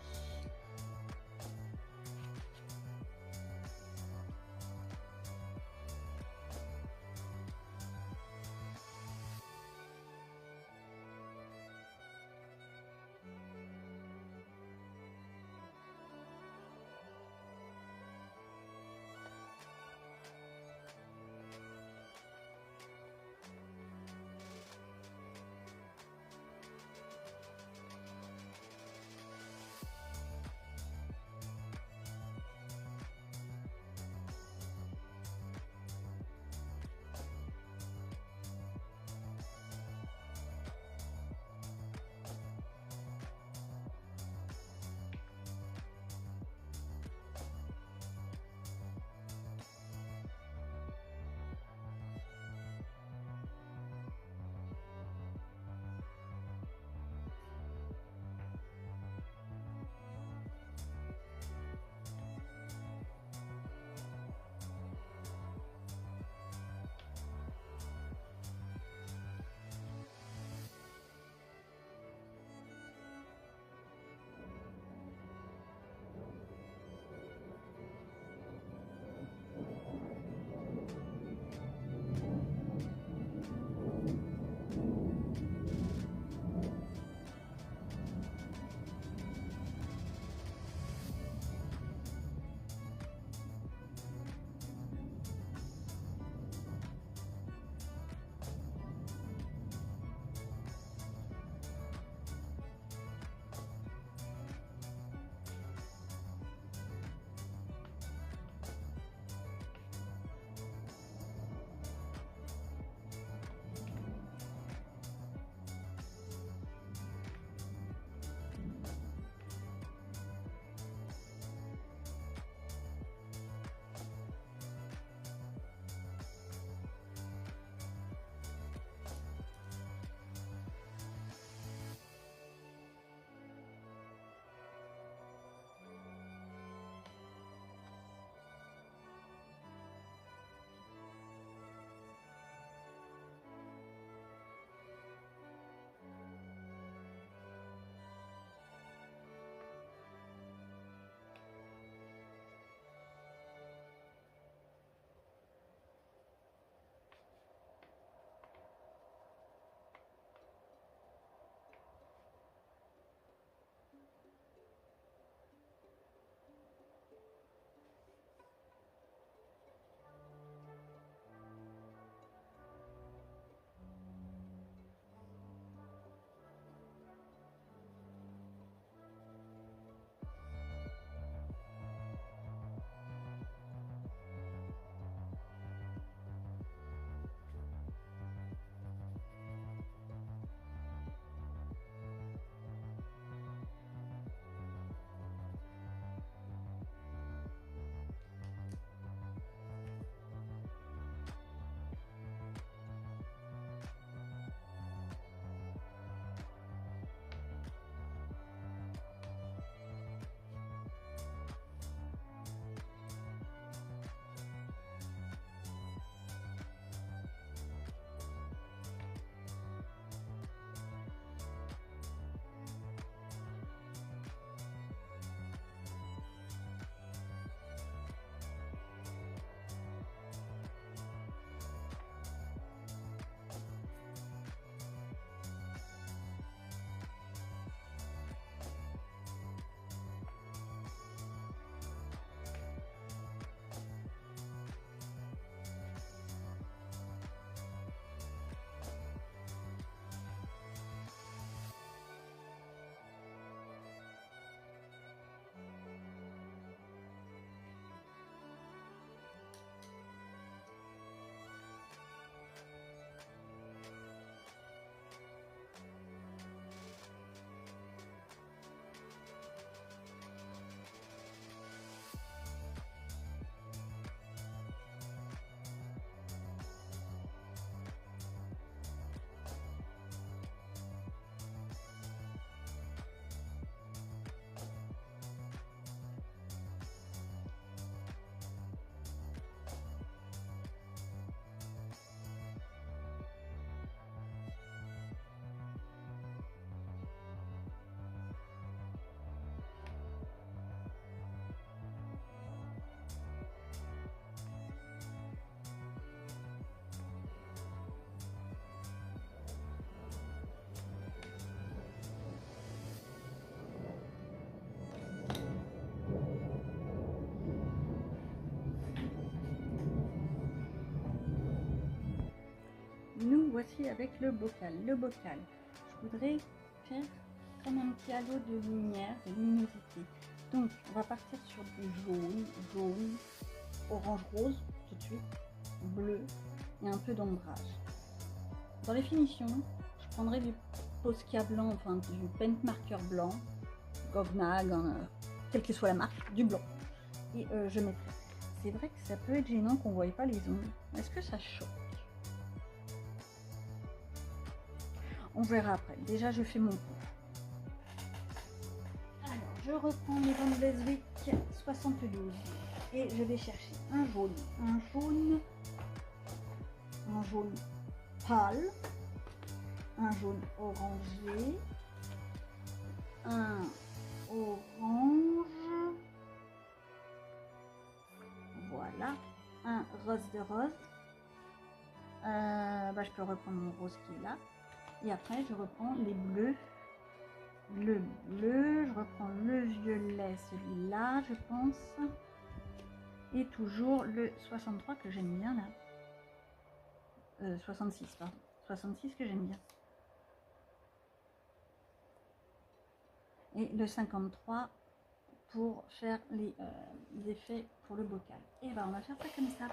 voici avec le bocal. Le bocal, je voudrais faire comme un petit halo de lumière, de luminosité. Donc, on va partir sur du jaune, orange, rose, tout de suite, bleu et un peu d'ombrage. Dans les finitions, je prendrai du Posca blanc, enfin du paint marqueur blanc, Gognag, quelle que soit la marque, du blanc. Et je mettrai. C'est vrai que ça peut être gênant qu'on ne voie pas les ongles. Est-ce que ça choque? On verra après. Déjà, je fais mon pot. Alors, je reprends les Van Bleiswijk 72 et je vais chercher un jaune pâle, un jaune orangé, un orange, voilà, un rose de rose. Je peux reprendre mon rose qui est là. Et après, je reprends les bleus. Le bleu, je reprends le violet, celui-là, je pense. Et toujours le 63 que j'aime bien là. 66, pardon. 66 que j'aime bien. Et le 53 pour faire les effets pour le bocal. Et ben on va faire ça comme ça.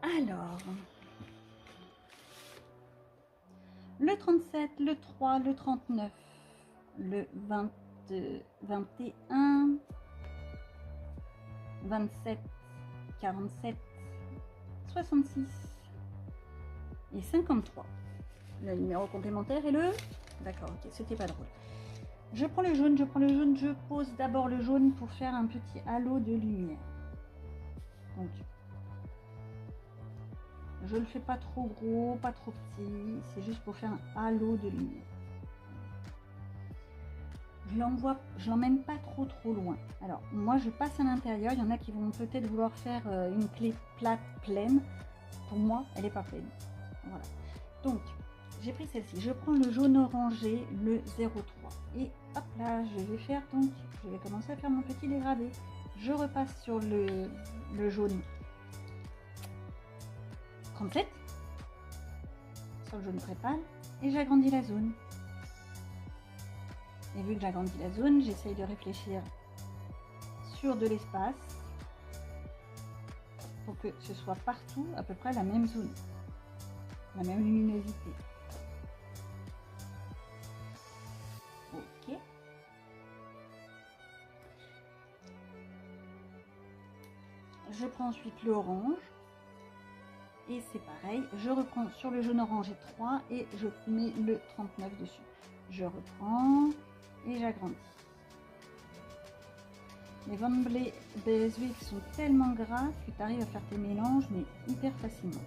Alors, le 37, le 3, le 39, le 20, 21, 27, 47, 66 et 53. Le numéro complémentaire est le... D'accord, ok, c'était pas drôle. Je prends le jaune, je pose d'abord le jaune pour faire un petit halo de lumière. Donc, je le fais pas trop gros, pas trop petit, c'est juste pour faire un halo de lumière. Je l'emmène pas trop loin. Alors, moi je passe à l'intérieur, il y en a qui vont peut-être vouloir faire une clé plate pleine. Pour moi, elle n'est pas pleine. Voilà. Donc, j'ai pris celle-ci. Je prends le jaune orangé, le 03. Et hop là, je vais commencer à faire mon petit dégradé. Je repasse sur le jaune 37, sur le jaune très pâle, et j'agrandis la zone. Et vu que j'agrandis la zone, j'essaye de réfléchir sur de l'espace pour que ce soit partout à peu près la même zone, la même luminosité. Ok. Je prends ensuite l'orange. Et c'est pareil, je reprends sur le jaune orangé 3 et je mets le 39 dessus. Je reprends et j'agrandis. Les Van Bleiswijk sont tellement gras que tu arrives à faire tes mélanges mais hyper facilement.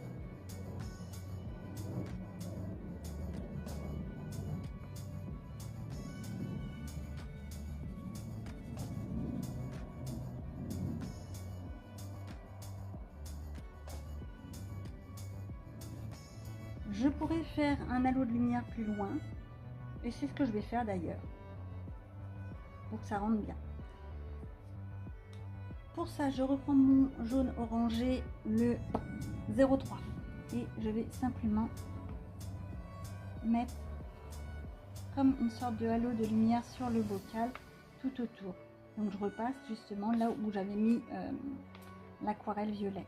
Je pourrais faire un halo de lumière plus loin, et c'est ce que je vais faire d'ailleurs, pour que ça rentre bien. Pour ça, je reprends mon jaune orangé, le 03, et je vais simplement mettre comme une sorte de halo de lumière sur le bocal tout autour. Donc je repasse justement là où j'avais mis l'aquarelle violet.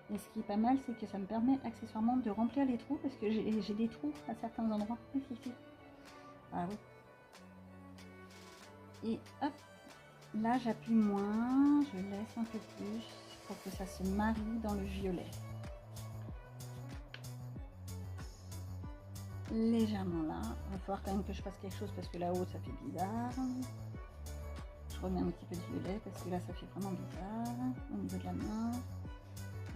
Et ce qui est pas mal, c'est que ça me permet accessoirement de remplir les trous, parce que j'ai des trous à certains endroits. Ici. Ah oui. Et hop, là j'appuie moins, je laisse un peu plus pour que ça se marie dans le violet. Légèrement là. Il va falloir quand même que je fasse quelque chose parce que là-haut ça fait bizarre. Je remets un petit peu de violet parce que là ça fait vraiment bizarre au niveau de la main.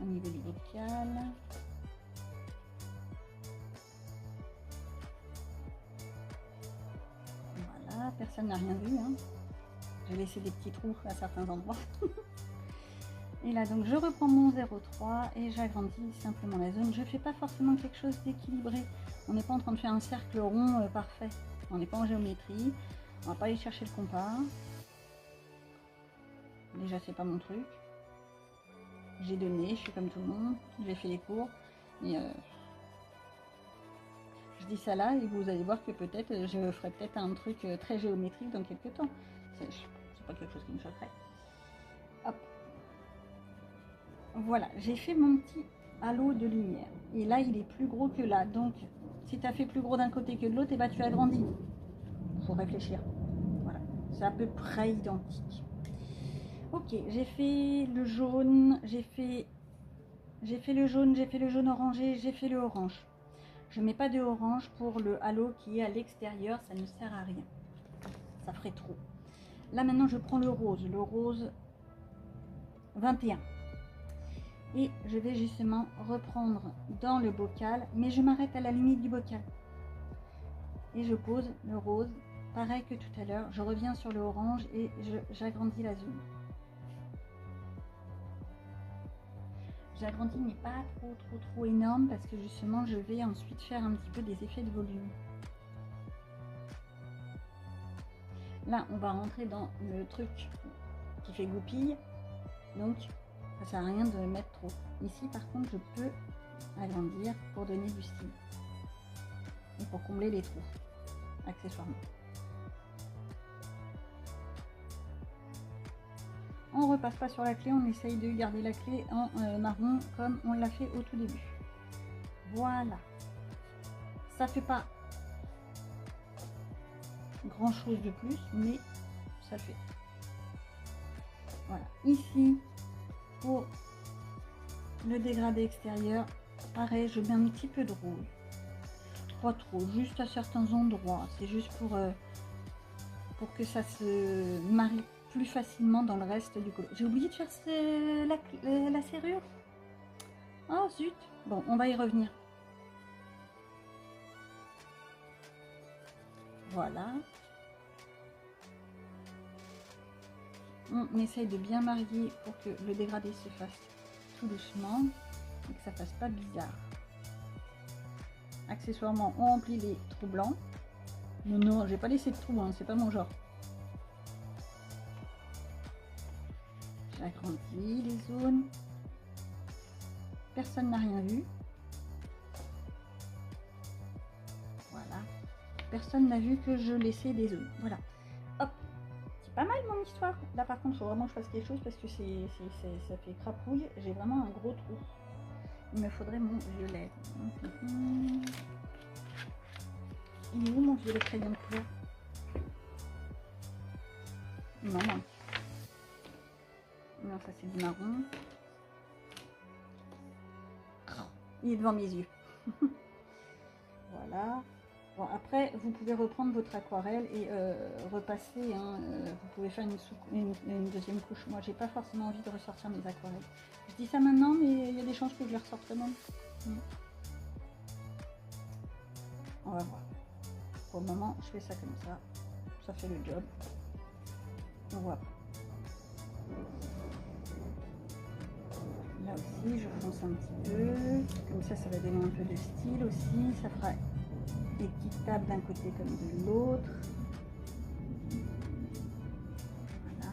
Au niveau du bocal. Voilà, personne n'a rien vu. Hein. J'ai laissé des petits trous à certains endroits. Et là, donc, je reprends mon 03 et j'agrandis simplement la zone. Je ne fais pas forcément quelque chose d'équilibré. On n'est pas en train de faire un cercle rond parfait. On n'est pas en géométrie. On va pas aller chercher le compas. Déjà, c'est pas mon truc. J'ai donné, je suis comme tout le monde, j'ai fait les cours. Et je dis ça là et vous allez voir que peut-être je ferai peut-être un truc très géométrique dans quelques temps. C'est pas quelque chose qui me choquerait. Hop. Voilà, j'ai fait mon petit halo de lumière. Et là, il est plus gros que là. Donc, si tu as fait plus gros d'un côté que de l'autre, et bah tu agrandis. Faut réfléchir. Voilà, c'est à peu près identique. Ok, j'ai fait le jaune, j'ai fait le jaune, j'ai fait le jaune orangé, j'ai fait le orange. Je mets pas de orange pour le halo qui est à l'extérieur, ça ne sert à rien. Ça ferait trop. Là maintenant je prends le rose 21. Et je vais justement reprendre dans le bocal, mais je m'arrête à la limite du bocal. Et je pose le rose, pareil que tout à l'heure, je reviens sur le orange et j'agrandis la zone. J'agrandis mais pas trop énorme parce que justement je vais ensuite faire un petit peu des effets de volume. Là on va rentrer dans le truc qui fait goupille, donc ça sert à rien de mettre trop. Ici par contre je peux agrandir pour donner du style et pour combler les trous accessoirement. On repasse pas sur la clé, on essaye de garder la clé en marron comme on l'a fait au tout début. Voilà, ça fait pas grand chose de plus, mais ça le fait. Voilà, ici pour le dégradé extérieur, pareil, je mets un petit peu de rouge, pas trop, juste à certains endroits, c'est juste pour que ça se marie plus facilement dans le reste du collier. J'ai oublié de faire la serrure. Oh zut. Bon, on va y revenir. Voilà. On essaye de bien marier pour que le dégradé se fasse tout doucement et que ça fasse pas bizarre. Accessoirement, on remplit les trous blancs. Mais non, j'ai pas laissé de trous, hein, c'est pas mon genre. J'agrandis les zones. Personne n'a rien vu. Voilà. Personne n'a vu que je laissais des zones. Voilà. Hop. C'est pas mal mon histoire. Là par contre, il faut vraiment que je fasse quelque chose parce que ça fait crapouille. J'ai vraiment un gros trou. Il me faudrait mon violet. Il est où mon violet crayon de couleur? Non, non. Non, ça c'est du marron. Il est devant mes yeux. Voilà. Bon, après, vous pouvez reprendre votre aquarelle et repasser. Hein, vous pouvez faire une deuxième couche. Moi, j'ai pas forcément envie de ressortir mes aquarelles. Je dis ça maintenant, mais il y a des chances que je les ressorte même. On va voir. Pour le moment, je fais ça comme ça. Ça fait le job. On voit pas. Là aussi, je fonce un petit peu. Comme ça, ça va donner un peu de style aussi. Ça fera équitable d'un côté comme de l'autre. Voilà.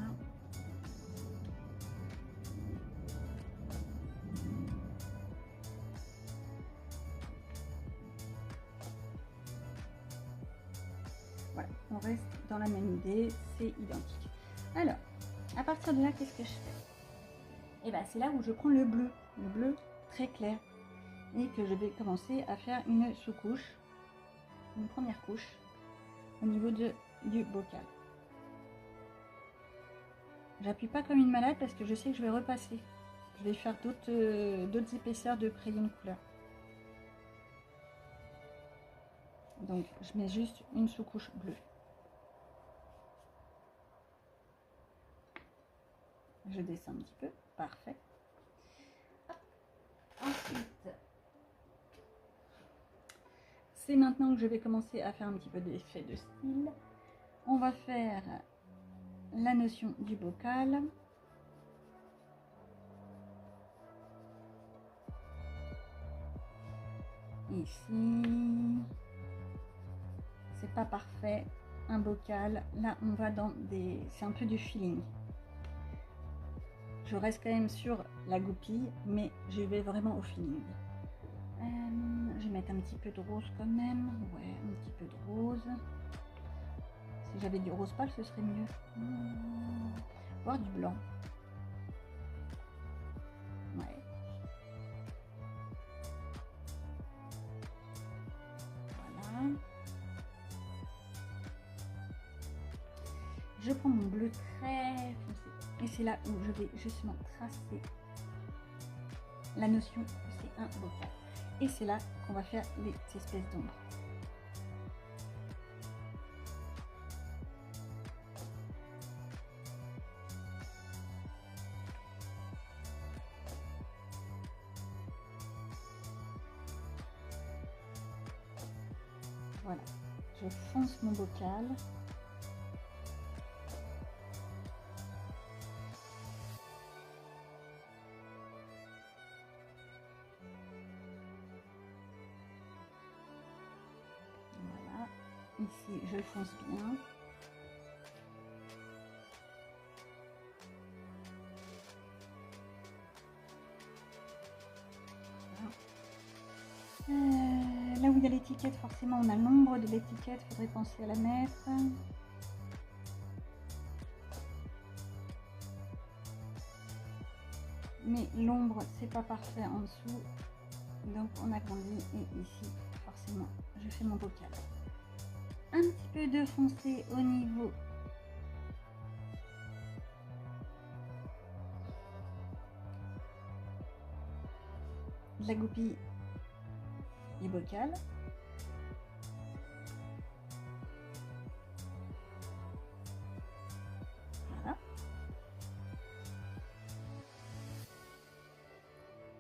Voilà, on reste dans la même idée, c'est identique. Alors, à partir de là, qu'est-ce que je fais? Et bien, c'est là où je prends le bleu très clair, et que je vais commencer à faire une sous-couche. Une première couche au niveau du bocal. J'appuie pas comme une malade parce que je sais que je vais repasser. Je vais faire d'autres épaisseurs de crayon de couleur. Donc je mets juste une sous-couche bleue. Je descends un petit peu, parfait. Ensuite, c'est maintenant que je vais commencer à faire un petit peu d'effet de style. On va faire la notion du bocal. Ici, c'est pas parfait. Un bocal, là on va dans des... c'est un peu du feeling. Je reste quand même sur la goupille, mais je vais vraiment au feeling. Je vais mettre un petit peu de rose quand même. Ouais, un petit peu de rose. Si j'avais du rose pâle, ce serait mieux. Voire du blanc. Ouais. Voilà. Je prends mon bleu très foncé. Et c'est là où je vais justement tracer la notion que c'est un bocal. Et c'est là qu'on va faire les espèces d'ombre. Voilà, je fonce mon bocal. Voilà, ici je fonce bien. Là où il y a l'étiquette, forcément on a l'ombre de l'étiquette, il faudrait penser à la mettre. Mais l'ombre c'est pas parfait en dessous, donc on agrandit et ici forcément je fais mon bocal. Un petit peu de foncé au niveau de la goupille du bocal. Voilà.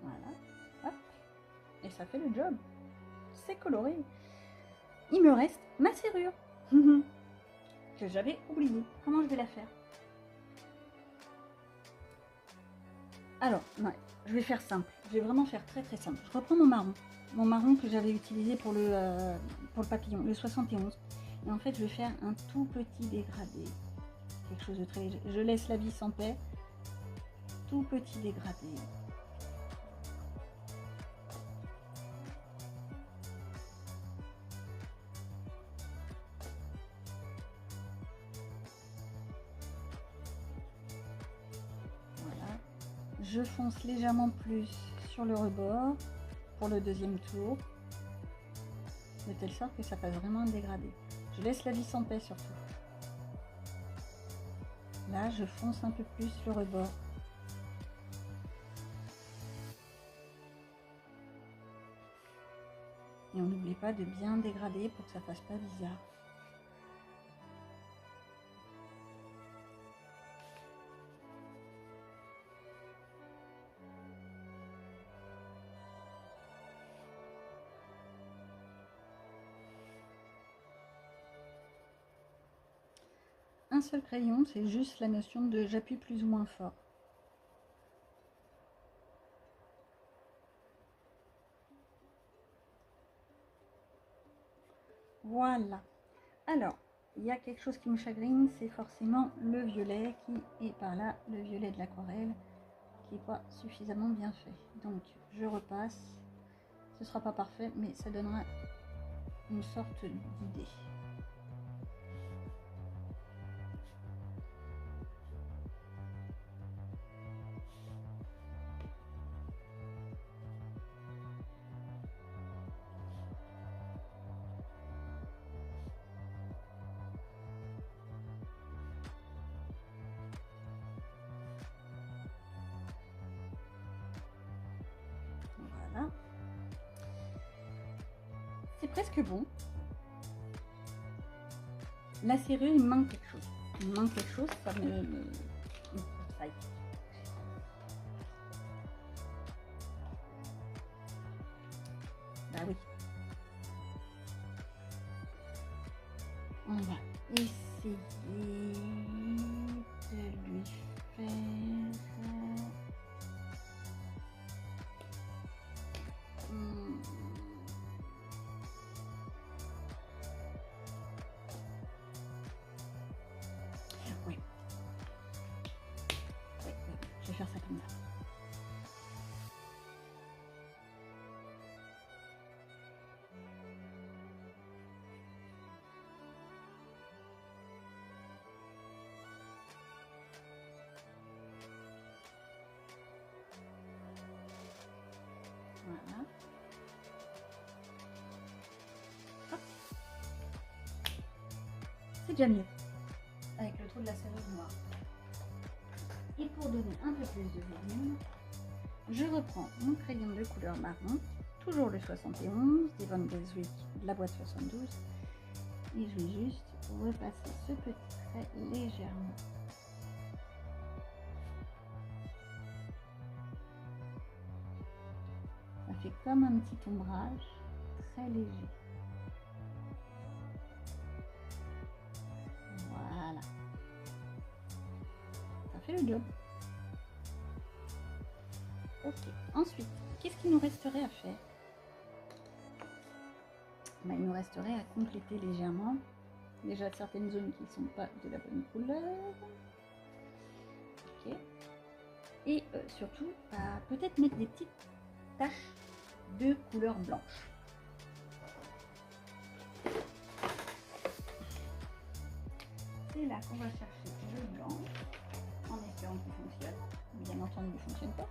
Voilà. Hop. Et ça fait le job. C'est coloré. Il me reste ma serrure. Que j'avais oublié. Comment je vais la faire? Alors, ouais, je vais faire simple. Je vais vraiment faire très simple. Je reprends mon marron que j'avais utilisé pour le papillon, le 71. Et en fait, je vais faire un tout petit dégradé. Quelque chose de très léger. Je laisse la vis en paix. Tout petit dégradé. Voilà. Je fonce légèrement plus sur le rebord pour le deuxième tour, de telle sorte que ça fasse vraiment un dégradé. Je laisse la vis en paix surtout. Là, je fonce un peu plus le rebord. Et on n'oublie pas de bien dégrader pour que ça fasse pas bizarre. Un seul crayon, c'est juste la notion de j'appuie plus ou moins fort. Voilà. Alors, il y a quelque chose qui me chagrine, c'est forcément le violet qui est par là, le violet de l'aquarelle, qui n'est pas suffisamment bien fait. Donc, je repasse. Ce sera pas parfait, mais ça donnera une sorte d'idée. Voilà. C'est presque bon. La serrure, il manque quelque chose. Il manque quelque chose, ça me... Ça y est. Bah oui. On va essayer de lui faire... Oui. Je vais faire ça comme ça. C'est déjà mieux. Avec le trou de la serrure noire. Et pour donner un peu plus de volume, je reprends mon crayon de couleur marron, toujours le 71 des Van Gaeswick de la boîte 72, et je vais juste repasser ce petit trait légèrement. Ça fait comme un petit ombrage très léger. Voilà. Ça fait le job. Ok. Ensuite, qu'est-ce qu'il nous resterait à faire? Ben, il nous resterait à compléter légèrement. Déjà certaines zones qui ne sont pas de la bonne couleur. Ok. Et surtout, peut-être mettre des petites taches de couleur blanche. C'est là qu'on va chercher le blanc, en espérant qu'il fonctionne. Bien entendu, il ne fonctionne pas.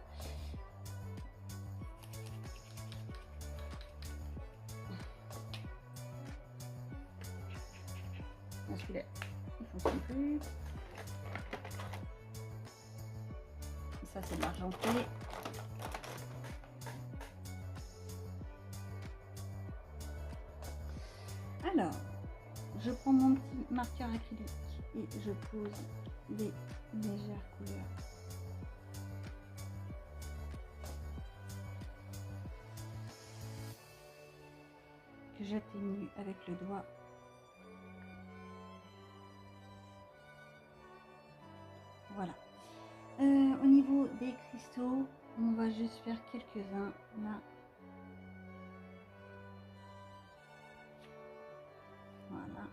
Celui-là, il ne fonctionne plus. Et ça, c'est de l'argenté. Alors, je prends mon petit marqueur acrylique et je pose les légères couleurs. Que j'atténue avec le doigt. Voilà. Au niveau des cristaux, on va juste faire quelques-uns là. Voilà.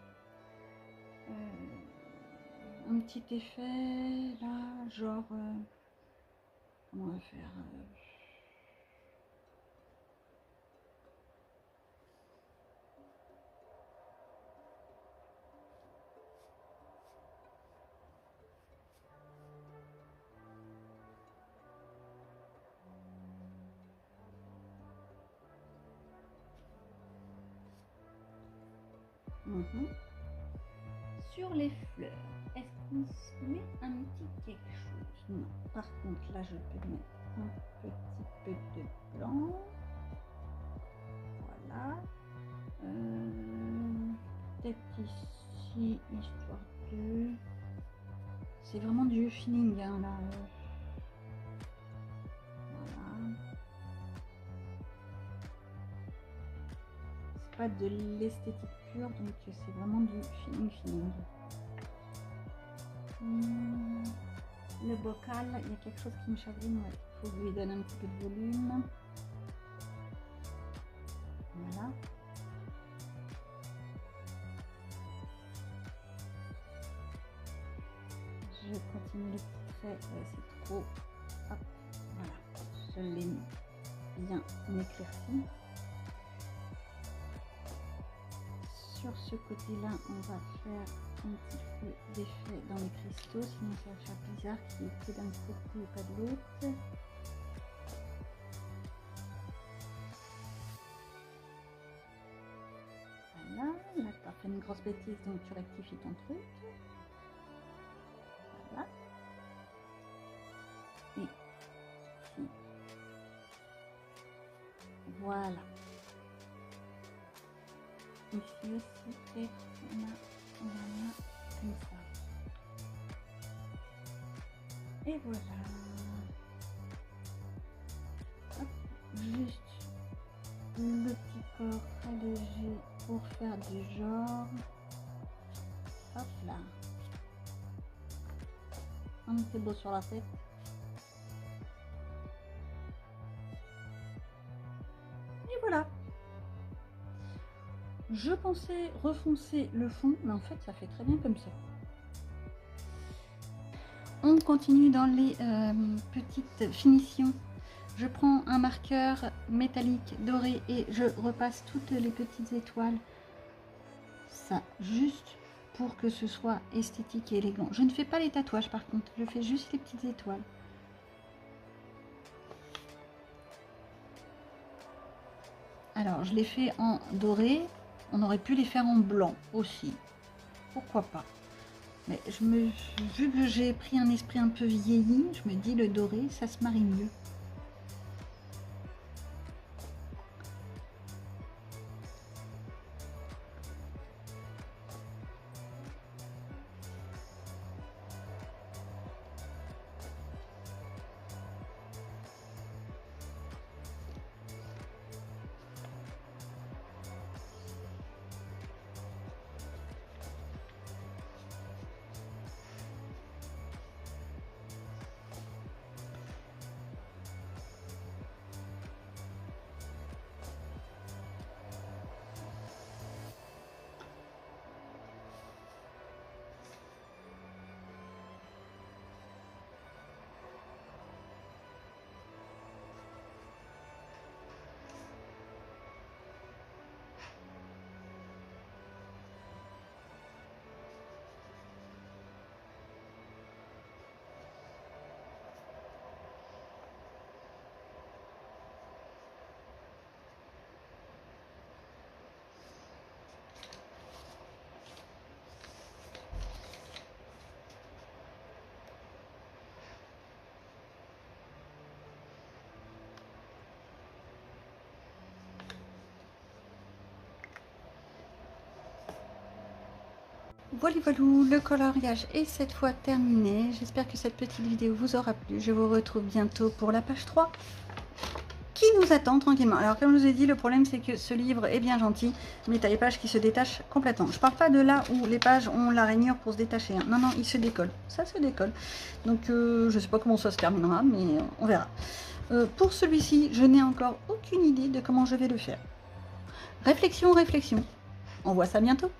Un petit effet là, genre comment on va faire Sur les fleurs, est-ce qu'on se met un petit quelque chose? Non. Par contre, là, je peux mettre un petit peu de blanc. Voilà. Peut-être ici, histoire de... C'est vraiment du feeling, hein, là. Voilà. C'est pas de l'esthétique pure, donc c'est vraiment du feeling. Le bocal, il y a quelque chose qui me chagrine, ouais. Il faut lui donner un petit peu de volume. Voilà. Je continue le petit trait, c'est trop. Hop, voilà, je l'ai bien éclairci. Sur ce côté-là, on va faire un petit peu d'effet dans les cristaux, sinon ça va faire bizarre qu'il n'y ait que d'un côté et pas de l'autre. Voilà, là tu as fait une grosse bêtise, donc tu rectifies ton truc. Voilà. Et ici. Voilà. Ici aussi, et on a comme ça. Et voilà. Hop, juste le petit corps très léger pour faire du genre. Hop là. Un petit beau sur la tête. Et voilà. Je pensais refoncer le fond, mais en fait ça fait très bien comme ça. On continue dans les petites finitions. Je prends un marqueur métallique doré et je repasse toutes les petites étoiles. Ça, juste pour que ce soit esthétique et élégant. Je ne fais pas les tatouages par contre, je fais juste les petites étoiles. Alors, je les fais en doré. On aurait pu les faire en blanc aussi. pourquoi pas. Mais vu que j'ai pris un esprit un peu vieilli, je me dis le doré, ça se marie mieux. Voilà, le coloriage est cette fois terminé. J'espère que cette petite vidéo vous aura plu. Je vous retrouve bientôt pour la page 3 qui nous attend tranquillement. Alors comme je vous ai dit, le problème c'est que ce livre est bien gentil, mais tu as les pages qui se détachent complètement. Je parle pas de là où les pages ont la rainure pour se détacher. Hein. Non, non, il se décolle. Ça se décolle. Donc je sais pas comment ça se terminera, mais on verra. Pour celui-ci, je n'ai encore aucune idée de comment je vais le faire. Réflexion, réflexion. On voit ça bientôt.